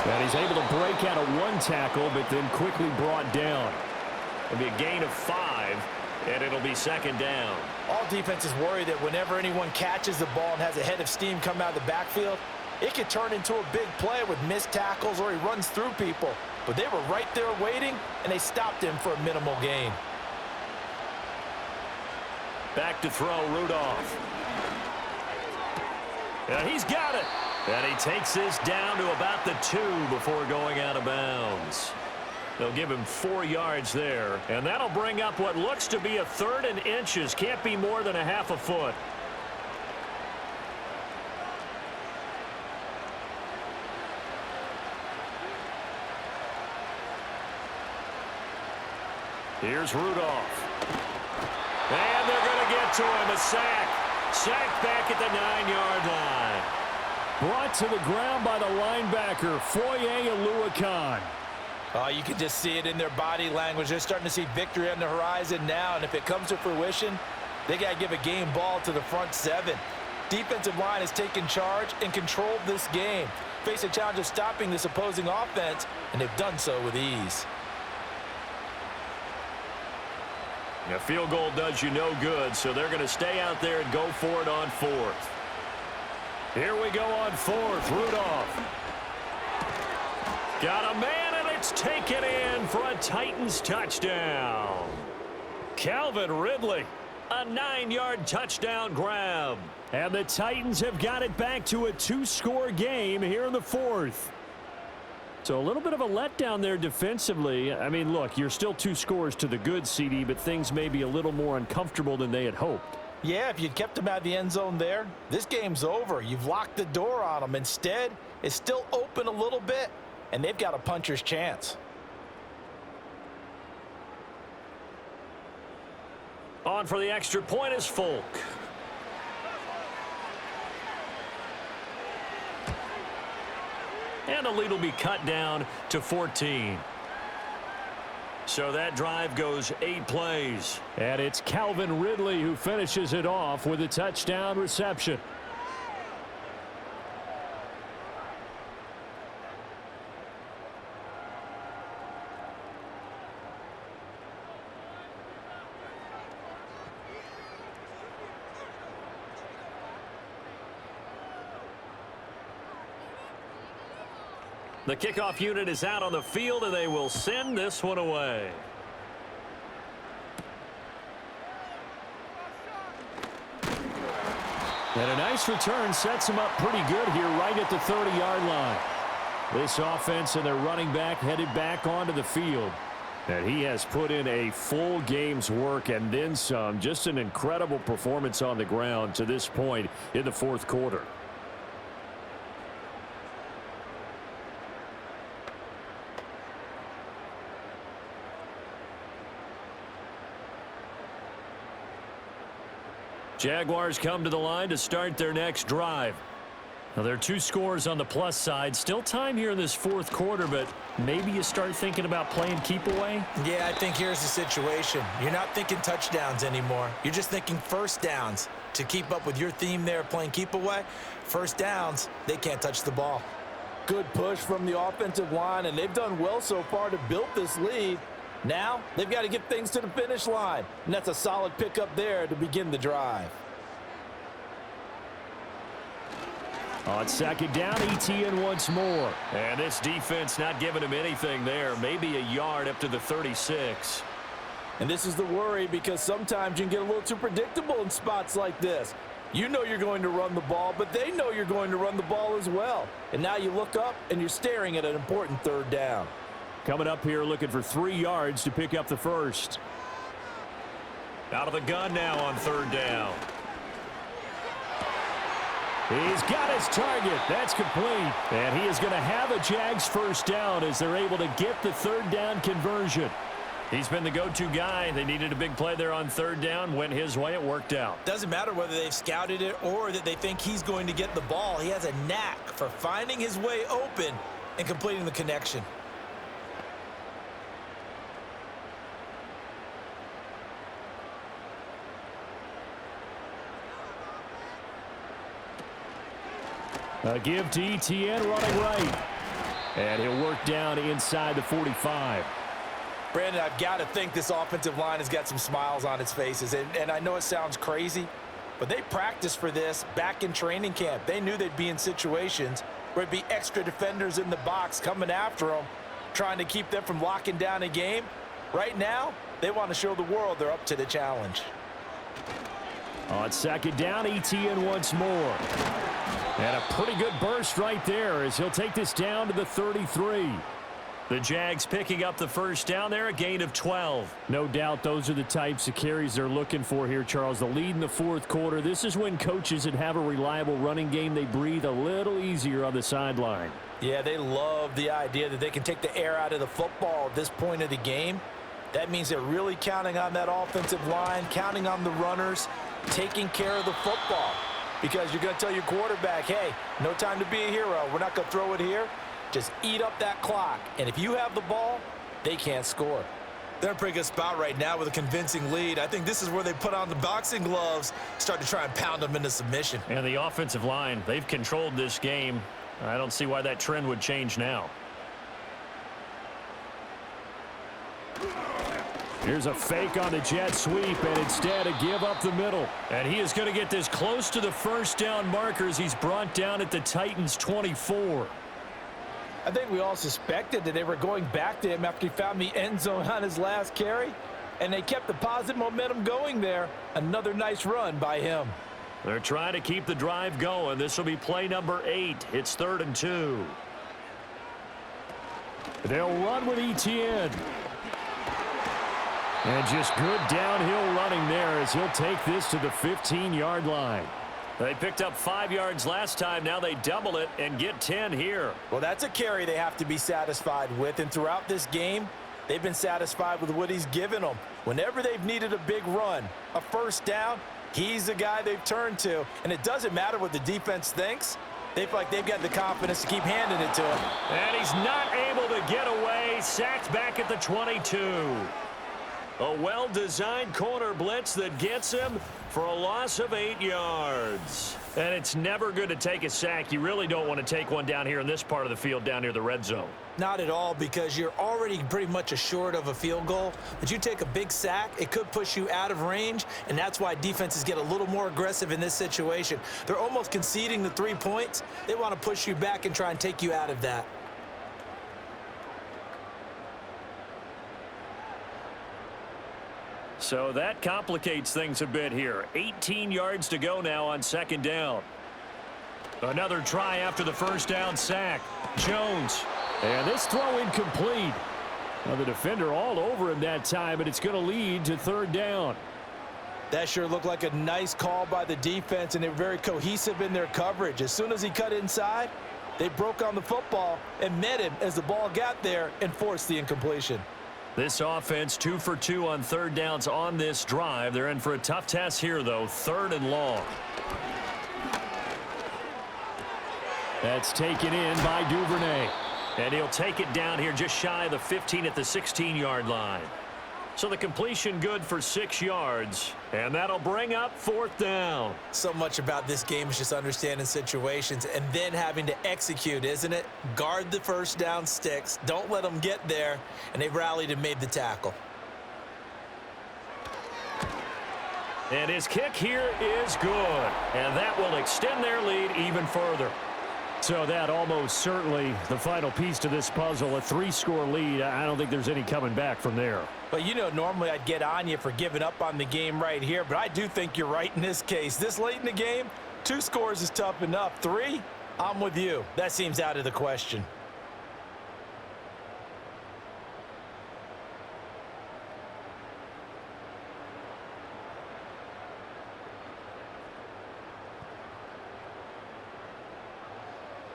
And he's able to break out of 1 tackle, but then quickly brought down. It'll be a gain of 5, and it'll be 2nd down. All defenses worry that whenever anyone catches the ball and has a head of steam come out of the backfield, it could turn into a big play with missed tackles or he runs through people. But they were right there waiting, and they stopped him for a minimal gain. Back to throw, Rudolph. And he's got it. And he takes this down to about the 2 before going out of bounds. They'll give him 4 yards there. And that'll bring up what looks to be a 3rd and inches. Can't be more than a half a foot. Here's Rudolph. And they're going to get to him. A sack. Sacked back at the 9-yard line. Brought to the ground by the linebacker, Foye Oluokun. Oh, you can just see it in their body language. They're starting to see victory on the horizon now, and if it comes to fruition, they got to give a game ball to the front 7. Defensive line has taken charge and controlled this game. Face a challenge of stopping this opposing offense, and they've done so with ease. A field goal does you no good, so they're going to stay out there and go for it on fourth. Here we go on fourth. Rudolph. Got a man, and it's taken in for a Titans touchdown. Calvin Ridley, a 9-yard touchdown grab. And the Titans have got it back to a 2-score game here in the fourth. So a little bit of a letdown there defensively. I mean, look, you're still 2 scores to the good, CD, but things may be a little more uncomfortable than they had hoped. Yeah, if you'd kept them out of the end zone there, this game's over. You've locked the door on them. Instead, it's still open a little bit, and they've got a puncher's chance. On for the extra point is Folk. And the lead will be cut down to 14. So that drive goes 8 plays. And it's Calvin Ridley who finishes it off with a touchdown reception. The kickoff unit is out on the field, and they will send this one away. And a nice return sets him up pretty good here right at the 30-yard line. This offense and their running back headed back onto the field. And he has put in a full game's work and then some. Just an incredible performance on the ground to this point in the fourth quarter. Jaguars come to the line to start their next drive. Now, there are 2 scores on the plus side. Still time here in this fourth quarter, but maybe you start thinking about playing keep away? Yeah, I think here's the situation. You're not thinking touchdowns anymore. You're just thinking first downs. To keep up with your theme there, playing keep away, first downs, they can't touch the ball. Good push from the offensive line, and they've done well so far to build this lead. Now, they've got to get things to the finish line, and that's a solid pickup there to begin the drive. On second down, ETN once more. And this defense not giving him anything there. Maybe a yard up to the 36. And this is the worry, because sometimes you can get a little too predictable in spots like this. You know you're going to run the ball, but they know you're going to run the ball as well. And now you look up, and you're staring at an important third down. Coming up here looking for 3 yards to pick up the first. Out of the gun now on third down. He's got his target. That's complete. And he is going to have a Jags first down as they're able to get the third down conversion. He's been the go-to guy. They needed a big play there on third down. Went his way. It worked out. Doesn't matter whether they've scouted it or that they think he's going to get the ball. He has a knack for finding his way open and completing the connection. A give to ETN running right. And he'll work down inside the 45. Brandon, I've got to think this offensive line has got some smiles on its faces. And I know it sounds crazy, but they practiced for this back in training camp. They knew they'd be in situations where there'd be extra defenders in the box coming after them, trying to keep them from locking down a game. Right now, they want to show the world they're up to the challenge. On second down, ETN once more. And a pretty good burst right there as he'll take this down to the 33. The Jags picking up the first down there, a gain of 12. No doubt those are the types of carries they're looking for here, Charles. The lead in the fourth quarter. This is when coaches that have a reliable running game, they breathe a little easier on the sideline. Yeah, they love the idea that they can take the air out of the football at this point of the game. That means they're really counting on that offensive line, counting on the runners, taking care of the football. Because you're going to tell your quarterback, hey, no time to be a hero. We're not going to throw it here. Just eat up that clock. And if you have the ball, they can't score. They're in a pretty good spot right now with a convincing lead. I think this is where they put on the boxing gloves, start to try and pound them into submission. And the offensive line, they've controlled this game. I don't see why that trend would change now. Here's a fake on the jet sweep, and instead a give up the middle. And he is going to get this close to the first down markers. He's brought down at the Titans' 24. I think we all suspected that they were going back to him after he found the end zone on his last carry, and they kept the positive momentum going there. Another nice run by him. They're trying to keep the drive going. This will be play number 8. It's 3rd and 2. They'll run with ETN. And just good downhill running there as he'll take this to the 15-yard line. They picked up 5 yards last time. Now they double it and get 10 here. Well, that's a carry they have to be satisfied with. And throughout this game, they've been satisfied with what he's given them. Whenever they've needed a big run, a first down, he's the guy they've turned to. And it doesn't matter what the defense thinks. They feel like they've got the confidence to keep handing it to him. And he's not able to get away. Sacked back at the 22. A well-designed corner blitz that gets him for a loss of 8 yards. And it's never good to take a sack. You really don't want to take one down here in this part of the field down near the red zone. Not at all, because you're already pretty much assured of a field goal. But you take a big sack, it could push you out of range, and that's why defenses get a little more aggressive in this situation. They're almost conceding the 3 points. They want to push you back and try and take you out of that. So that complicates things a bit here. 18 yards to go now on 2nd down. Another try after the first down sack. Jones. And this throw incomplete. Well, the defender all over him that time, but it's going to lead to 3rd down. That sure looked like a nice call by the defense, and they were very cohesive in their coverage. As soon as he cut inside, they broke on the football and met him as the ball got there and forced the incompletion. This offense 2 for 2 on 3rd downs on this drive. They're in for a tough test here, though. 3rd and long. That's taken in by Duvernay. And he'll take it down here just shy of the 15 at the 16-yard line. So the completion good for 6 yards. And that'll bring up 4th down. So much about this game is just understanding situations and then having to execute, isn't it? Guard the first down sticks. Don't let them get there. And they rallied and made the tackle. And his kick here is good. And that will extend their lead even further. So that almost certainly the final piece to this puzzle, a 3-score lead. I don't think there's any coming back from there. But, you know, normally I'd get on you for giving up on the game right here, but I do think you're right in this case. This late in the game, 2 scores is tough enough. 3, I'm with you. That seems out of the question.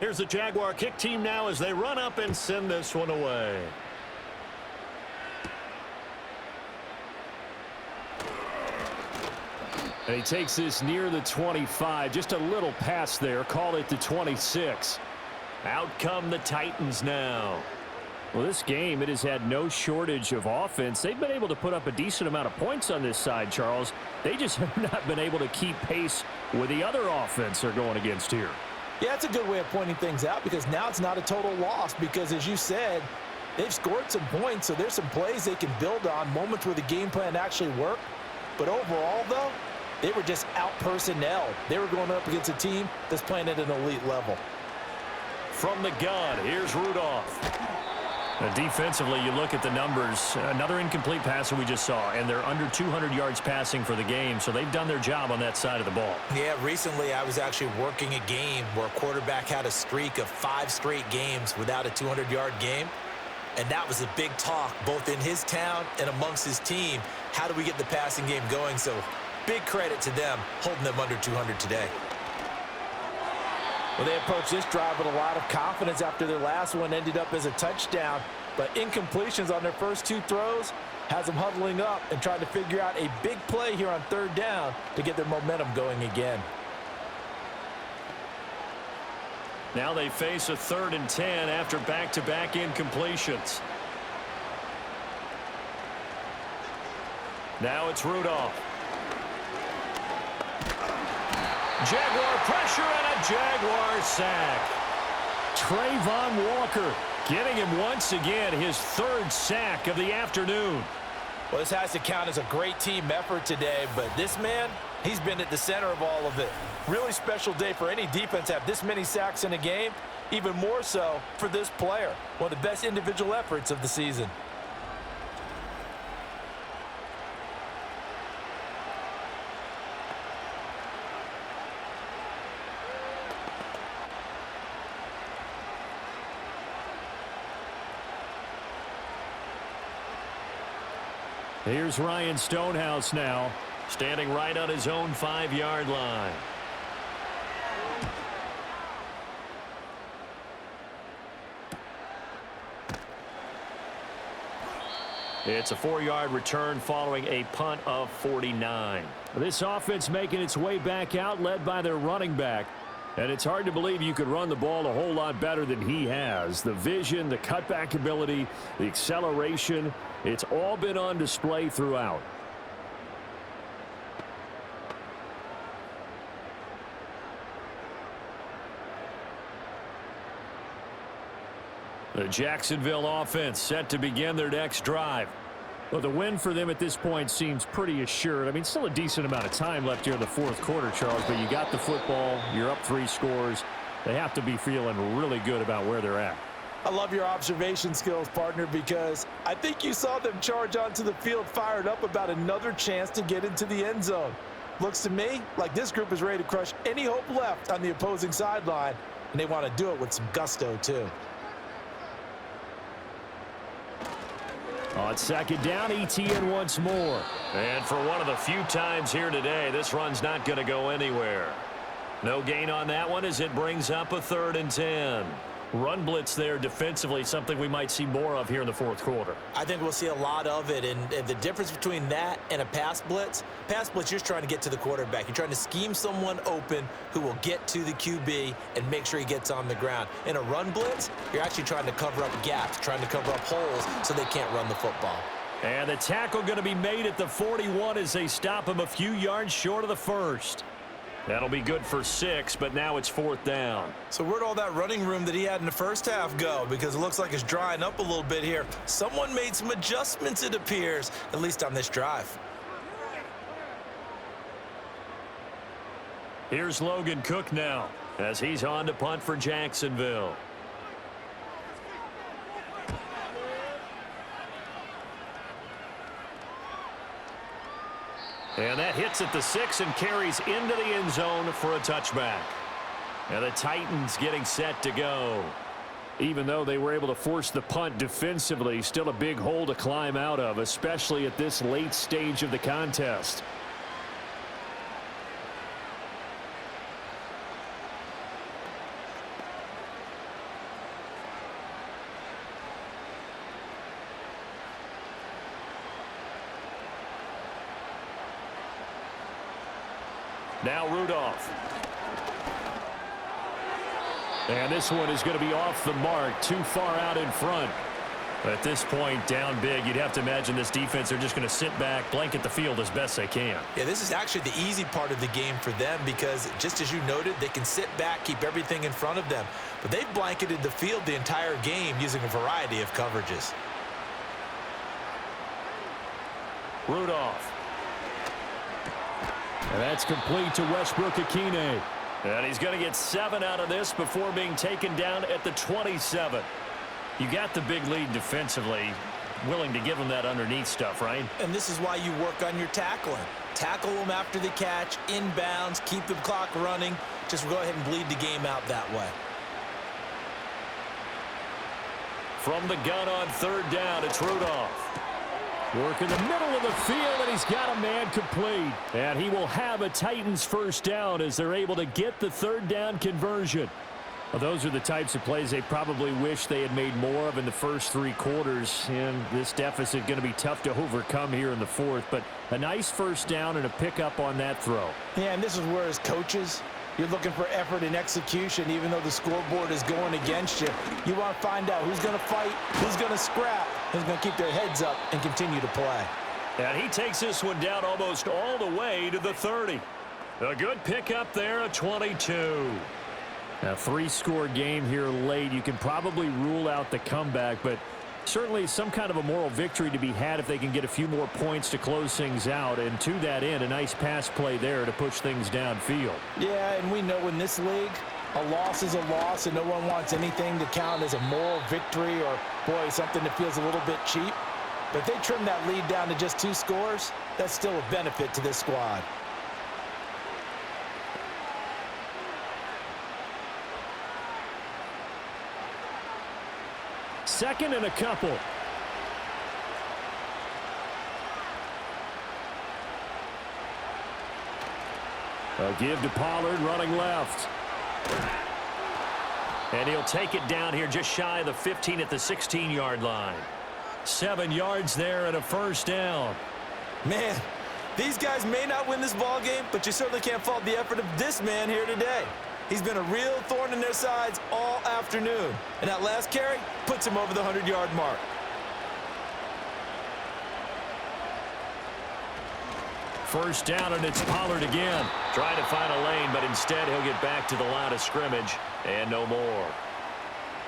Here's the Jaguar kick team now as they run up and send this one away. And he takes this near the 25. Just a little pass there. Call it the 26. Out come the Titans now. Well, this game, it has had no shortage of offense. They've been able to put up a decent amount of points on this side, Charles. They just have not been able to keep pace with the other offense they're going against here. Yeah, that's a good way of pointing things out, because now it's not a total loss, because as you said, they've scored some points, so there's some plays they can build on, moments where the game plan actually worked. But overall, though, they were just out-personnelled. They were going up against a team that's playing at an elite level. From the gun, here's Rudolph. Defensively, you look at the numbers. Another incomplete passer we just saw, and they're under 200 yards passing for the game, so they've done their job on that side of the ball. Yeah, recently I was actually working a game where a quarterback had a streak of 5 straight games without a 200-yard game, and that was a big talk both in his town and amongst his team. How do we get the passing game going? So big credit to them holding them under 200 today. Well, they approached this drive with a lot of confidence after their last one ended up as a touchdown. But incompletions on their first 2 throws has them huddling up and trying to figure out a big play here on 3rd down to get their momentum going again. Now they face a 3rd and 10 after back-to-back incompletions. Now it's Rudolph. Jaguar pressure and a Jaguar sack. Trayvon Walker getting him once again his third sack of the afternoon. Well, this has to count as a great team effort today, but this man, he's been at the center of all of it. Really special day for any defense to have this many sacks in a game, even more so for this player. One of the best individual efforts of the season. Here's Ryan Stonehouse now. Standing right on his own 5-yard line. It's a 4-yard return following a punt of 49. This offense making its way back out, led by their running back. And it's hard to believe you could run the ball a whole lot better than he has. The vision, the cutback ability, the acceleration, it's all been on display throughout. The Jacksonville offense set to begin their next drive. Well, the win for them at this point seems pretty assured. I mean, still a decent amount of time left here in the fourth quarter, Charles, but you got the football, you're up 3 scores. They have to be feeling really good about where they're at. I love your observation skills, partner, because I think you saw them charge onto the field fired up about another chance to get into the end zone. Looks to me like this group is ready to crush any hope left on the opposing sideline, and they want to do it with some gusto, too. On second down, ETN once more. And for one of the few times here today, this run's not going to go anywhere. No gain on that one as it brings up a 3rd and 10. Run blitz there defensively, something we might see more of here in the fourth quarter. I think we'll see a lot of it, and the difference between that and a pass blitz, you're just trying to get to the quarterback. You're trying to scheme someone open who will get to the QB and make sure he gets on the ground. In a run blitz, you're actually trying to cover up gaps, trying to cover up holes so they can't run the football. And the tackle going to be made at the 41 as they stop him a few yards short of the first. That'll be good for 6, but now it's 4th down. So where'd all that running room that he had in the first half go? Because it looks like it's drying up a little bit here. Someone made some adjustments, it appears, at least on this drive. Here's Logan Cook now as he's on to punt for Jacksonville. And that hits at the 6 and carries into the end zone for a touchback. And the Titans getting set to go. Even though they were able to force the punt defensively, still a big hole to climb out of, especially at this late stage of the contest. Now Rudolph. And this one is going to be off the mark, too far out in front. At this point, down big, you'd have to imagine this defense are just going to sit back, blanket the field as best they can. Yeah, this is actually the easy part of the game for them because, just as you noted, they can sit back, keep everything in front of them. But they've blanketed the field the entire game using a variety of coverages. Rudolph. And that's complete to Westbrook-Ikhine. And he's going to get 7 out of this before being taken down at the 27. You got the big lead defensively, willing to give them that underneath stuff, right? And this is why you work on your tackling. Tackle them after the catch, inbounds, keep the clock running. Just go ahead and bleed the game out that way. From the gun on 3rd down, it's Rudolph. Work in the middle of the field, and he's got a man complete. And he will have a Titans first down as they're able to get the 3rd down conversion. Well, those are the types of plays they probably wish they had made more of in the first 3 quarters. And this deficit going to be tough to overcome here in the 4th. But a nice first down and a pickup on that throw. Yeah, and this is where, as coaches, you're looking for effort and execution, even though the scoreboard is going against you. You want to find out who's going to fight, who's going to scrap, who's going to keep their heads up and continue to play. And he takes this one down almost all the way to the 30. A good pickup there, a 22. A 3-score game here late. You can probably rule out the comeback, but certainly some kind of a moral victory to be had if they can get a few more points to close things out. And to that end, a nice pass play there to push things downfield. Yeah, and we know in this league, a loss is a loss, and no one wants anything to count as a moral victory or, boy, something that feels a little bit cheap. But if they trim that lead down to just 2 scores, that's still a benefit to this squad. Second and a couple. A give to Pollard running left. And he'll take it down here just shy of the 15 at the 16-yard line. 7 yards there and a first down. Man, these guys may not win this ball game, but you certainly can't fault the effort of this man here today. He's been a real thorn in their sides all afternoon. And that last carry puts him over the 100-yard mark. First down, and it's Pollard again. Trying to find a lane, but instead he'll get back to the line of scrimmage and no more.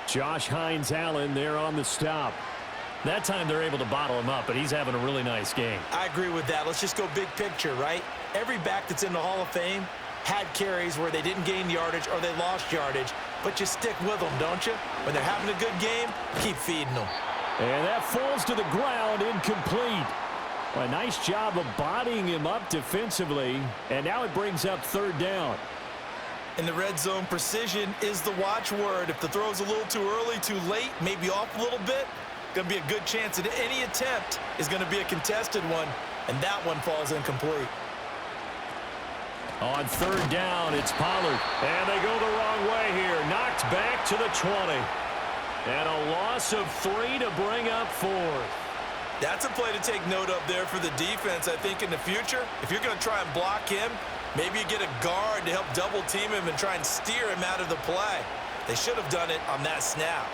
Josh Hines-Allen there on the stop. That time they're able to bottle him up, but he's having a really nice game. I agree with that. Let's just go big picture, right? Every back that's in the Hall of Fame had carries where they didn't gain yardage or they lost yardage, but you stick with them, don't you? When they're having a good game, keep feeding them. And that falls to the ground, incomplete. A nice job of bodying him up defensively, and now it brings up third down. In the red zone, precision is the watchword. If the throw's a little too early, too late, maybe off a little bit, going to be a good chance that any attempt is going to be a contested one, and that one falls incomplete. On third down, it's Pollard. And they go the wrong way here. Knocked back to the 20. And a loss of 3 to bring up 4th. That's a play to take note of there for the defense. I think in the future, if you're going to try and block him, maybe you get a guard to help double team him and try and steer him out of the play. They should have done it on that snap.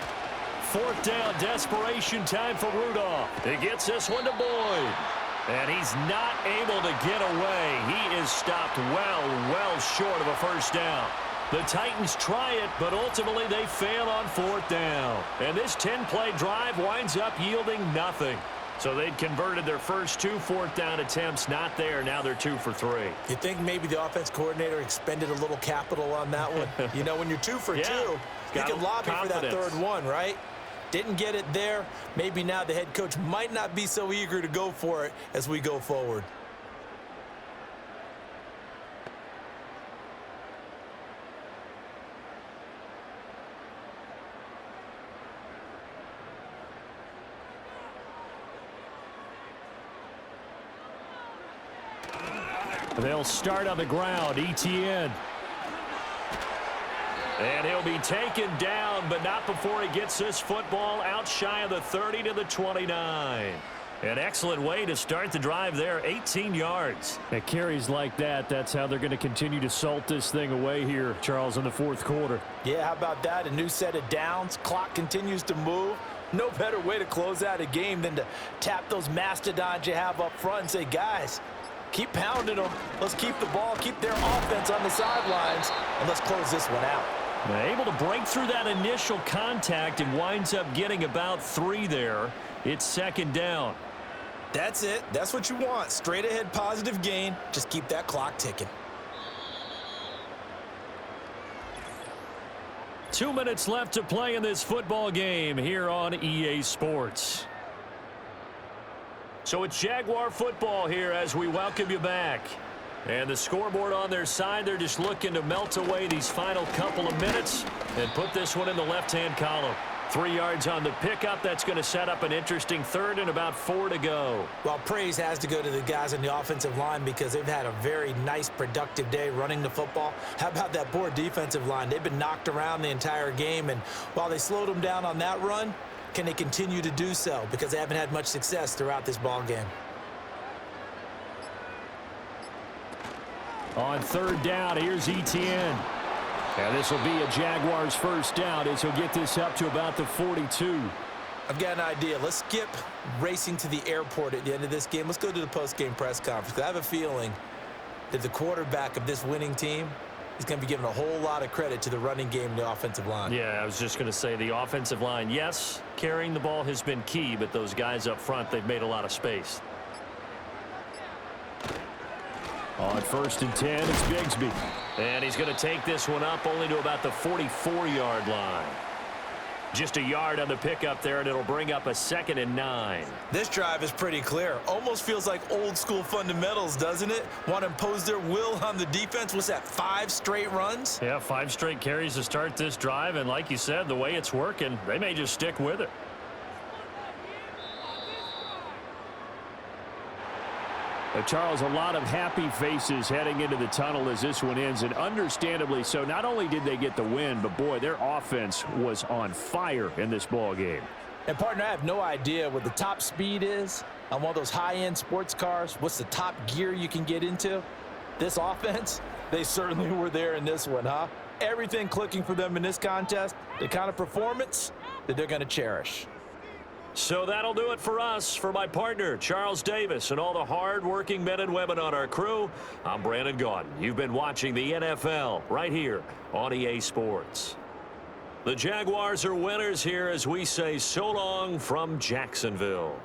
Fourth down, desperation time for Rudolph. He gets this one to Boyd. And he's not able to get away. He is stopped well short of a first down. The Titans try it, but ultimately they fail on fourth down. And this 10-play drive winds up yielding nothing. So they'd converted their first 2 fourth-down attempts. Not there. Now they're 2 for 3. You think maybe the offense coordinator expended a little capital on that one? You know, when you're 2 for 2, you can lobby for that third one, right? Didn't get it there. Maybe now the head coach might not be so eager to go for it as we go forward. They'll start on the ground. ETN. And he'll be taken down, but not before he gets this football out shy of the 30 to the 29. An excellent way to start the drive there, 18 yards. At carries like that, that's how they're going to continue to salt this thing away here, Charles, in the fourth quarter. Yeah, how about that? A new set of downs. Clock continues to move. No better way to close out a game than to tap those mastodons you have up front and say, guys, keep pounding them. Let's keep the ball, keep their offense on the sidelines, and let's close this one out. Able to break through that initial contact and winds up getting about 3 there. It's second down. That's it. That's what you want. Straight ahead positive gain. Just keep that clock ticking. 2 minutes left to play in this football game here on EA Sports. So it's Jaguar football here as we welcome you back. And the scoreboard on their side, they're just looking to melt away these final couple of minutes and put this one in the left-hand column. 3 yards on the pickup. That's going to set up an interesting third and about 4 to go. Well, praise has to go to the guys on the offensive line because they've had a very nice, productive day running the football. How about that poor defensive line? They've been knocked around the entire game, and while they slowed them down on that run, can they continue to do so? Because they haven't had much success throughout this ball game. On third down, here's ETN. And this will be a Jaguars first down as he'll get this up to about the 42. I've got an idea. Let's skip racing to the airport at the end of this game. Let's go to the post-game press conference. I have a feeling that the quarterback of this winning team is going to be given a whole lot of credit to the running game and the offensive line. Yeah, I was just going to say the offensive line, yes, carrying the ball has been key, but those guys up front, they've made a lot of space. On 1st and 10, it's Bigsby. And he's going to take this one up only to about the 44-yard line. Just a yard on the pickup there, and it'll bring up a 2nd and 9. This drive is pretty clear. Almost feels like old school fundamentals, doesn't it? Want to impose their will on the defense. What's that, 5 straight runs? Yeah, 5 straight carries to start this drive, and like you said, the way it's working, they may just stick with it. Charles, a lot of happy faces heading into the tunnel as this one ends, and understandably so. Not only did they get the win, but boy, their offense was on fire in this ball game. And partner, I have no idea what the top speed is on one of those high-end sports cars. What's the top gear you can get into? This offense, they certainly were there in this one, huh? Everything clicking for them in this contest, the kind of performance that they're going to cherish. So that'll do it for us. For my partner, Charles Davis, and all the hard-working men and women on our crew, I'm Brandon Gaudin. You've been watching the NFL right here on EA Sports. The Jaguars are winners here as we say so long from Jacksonville.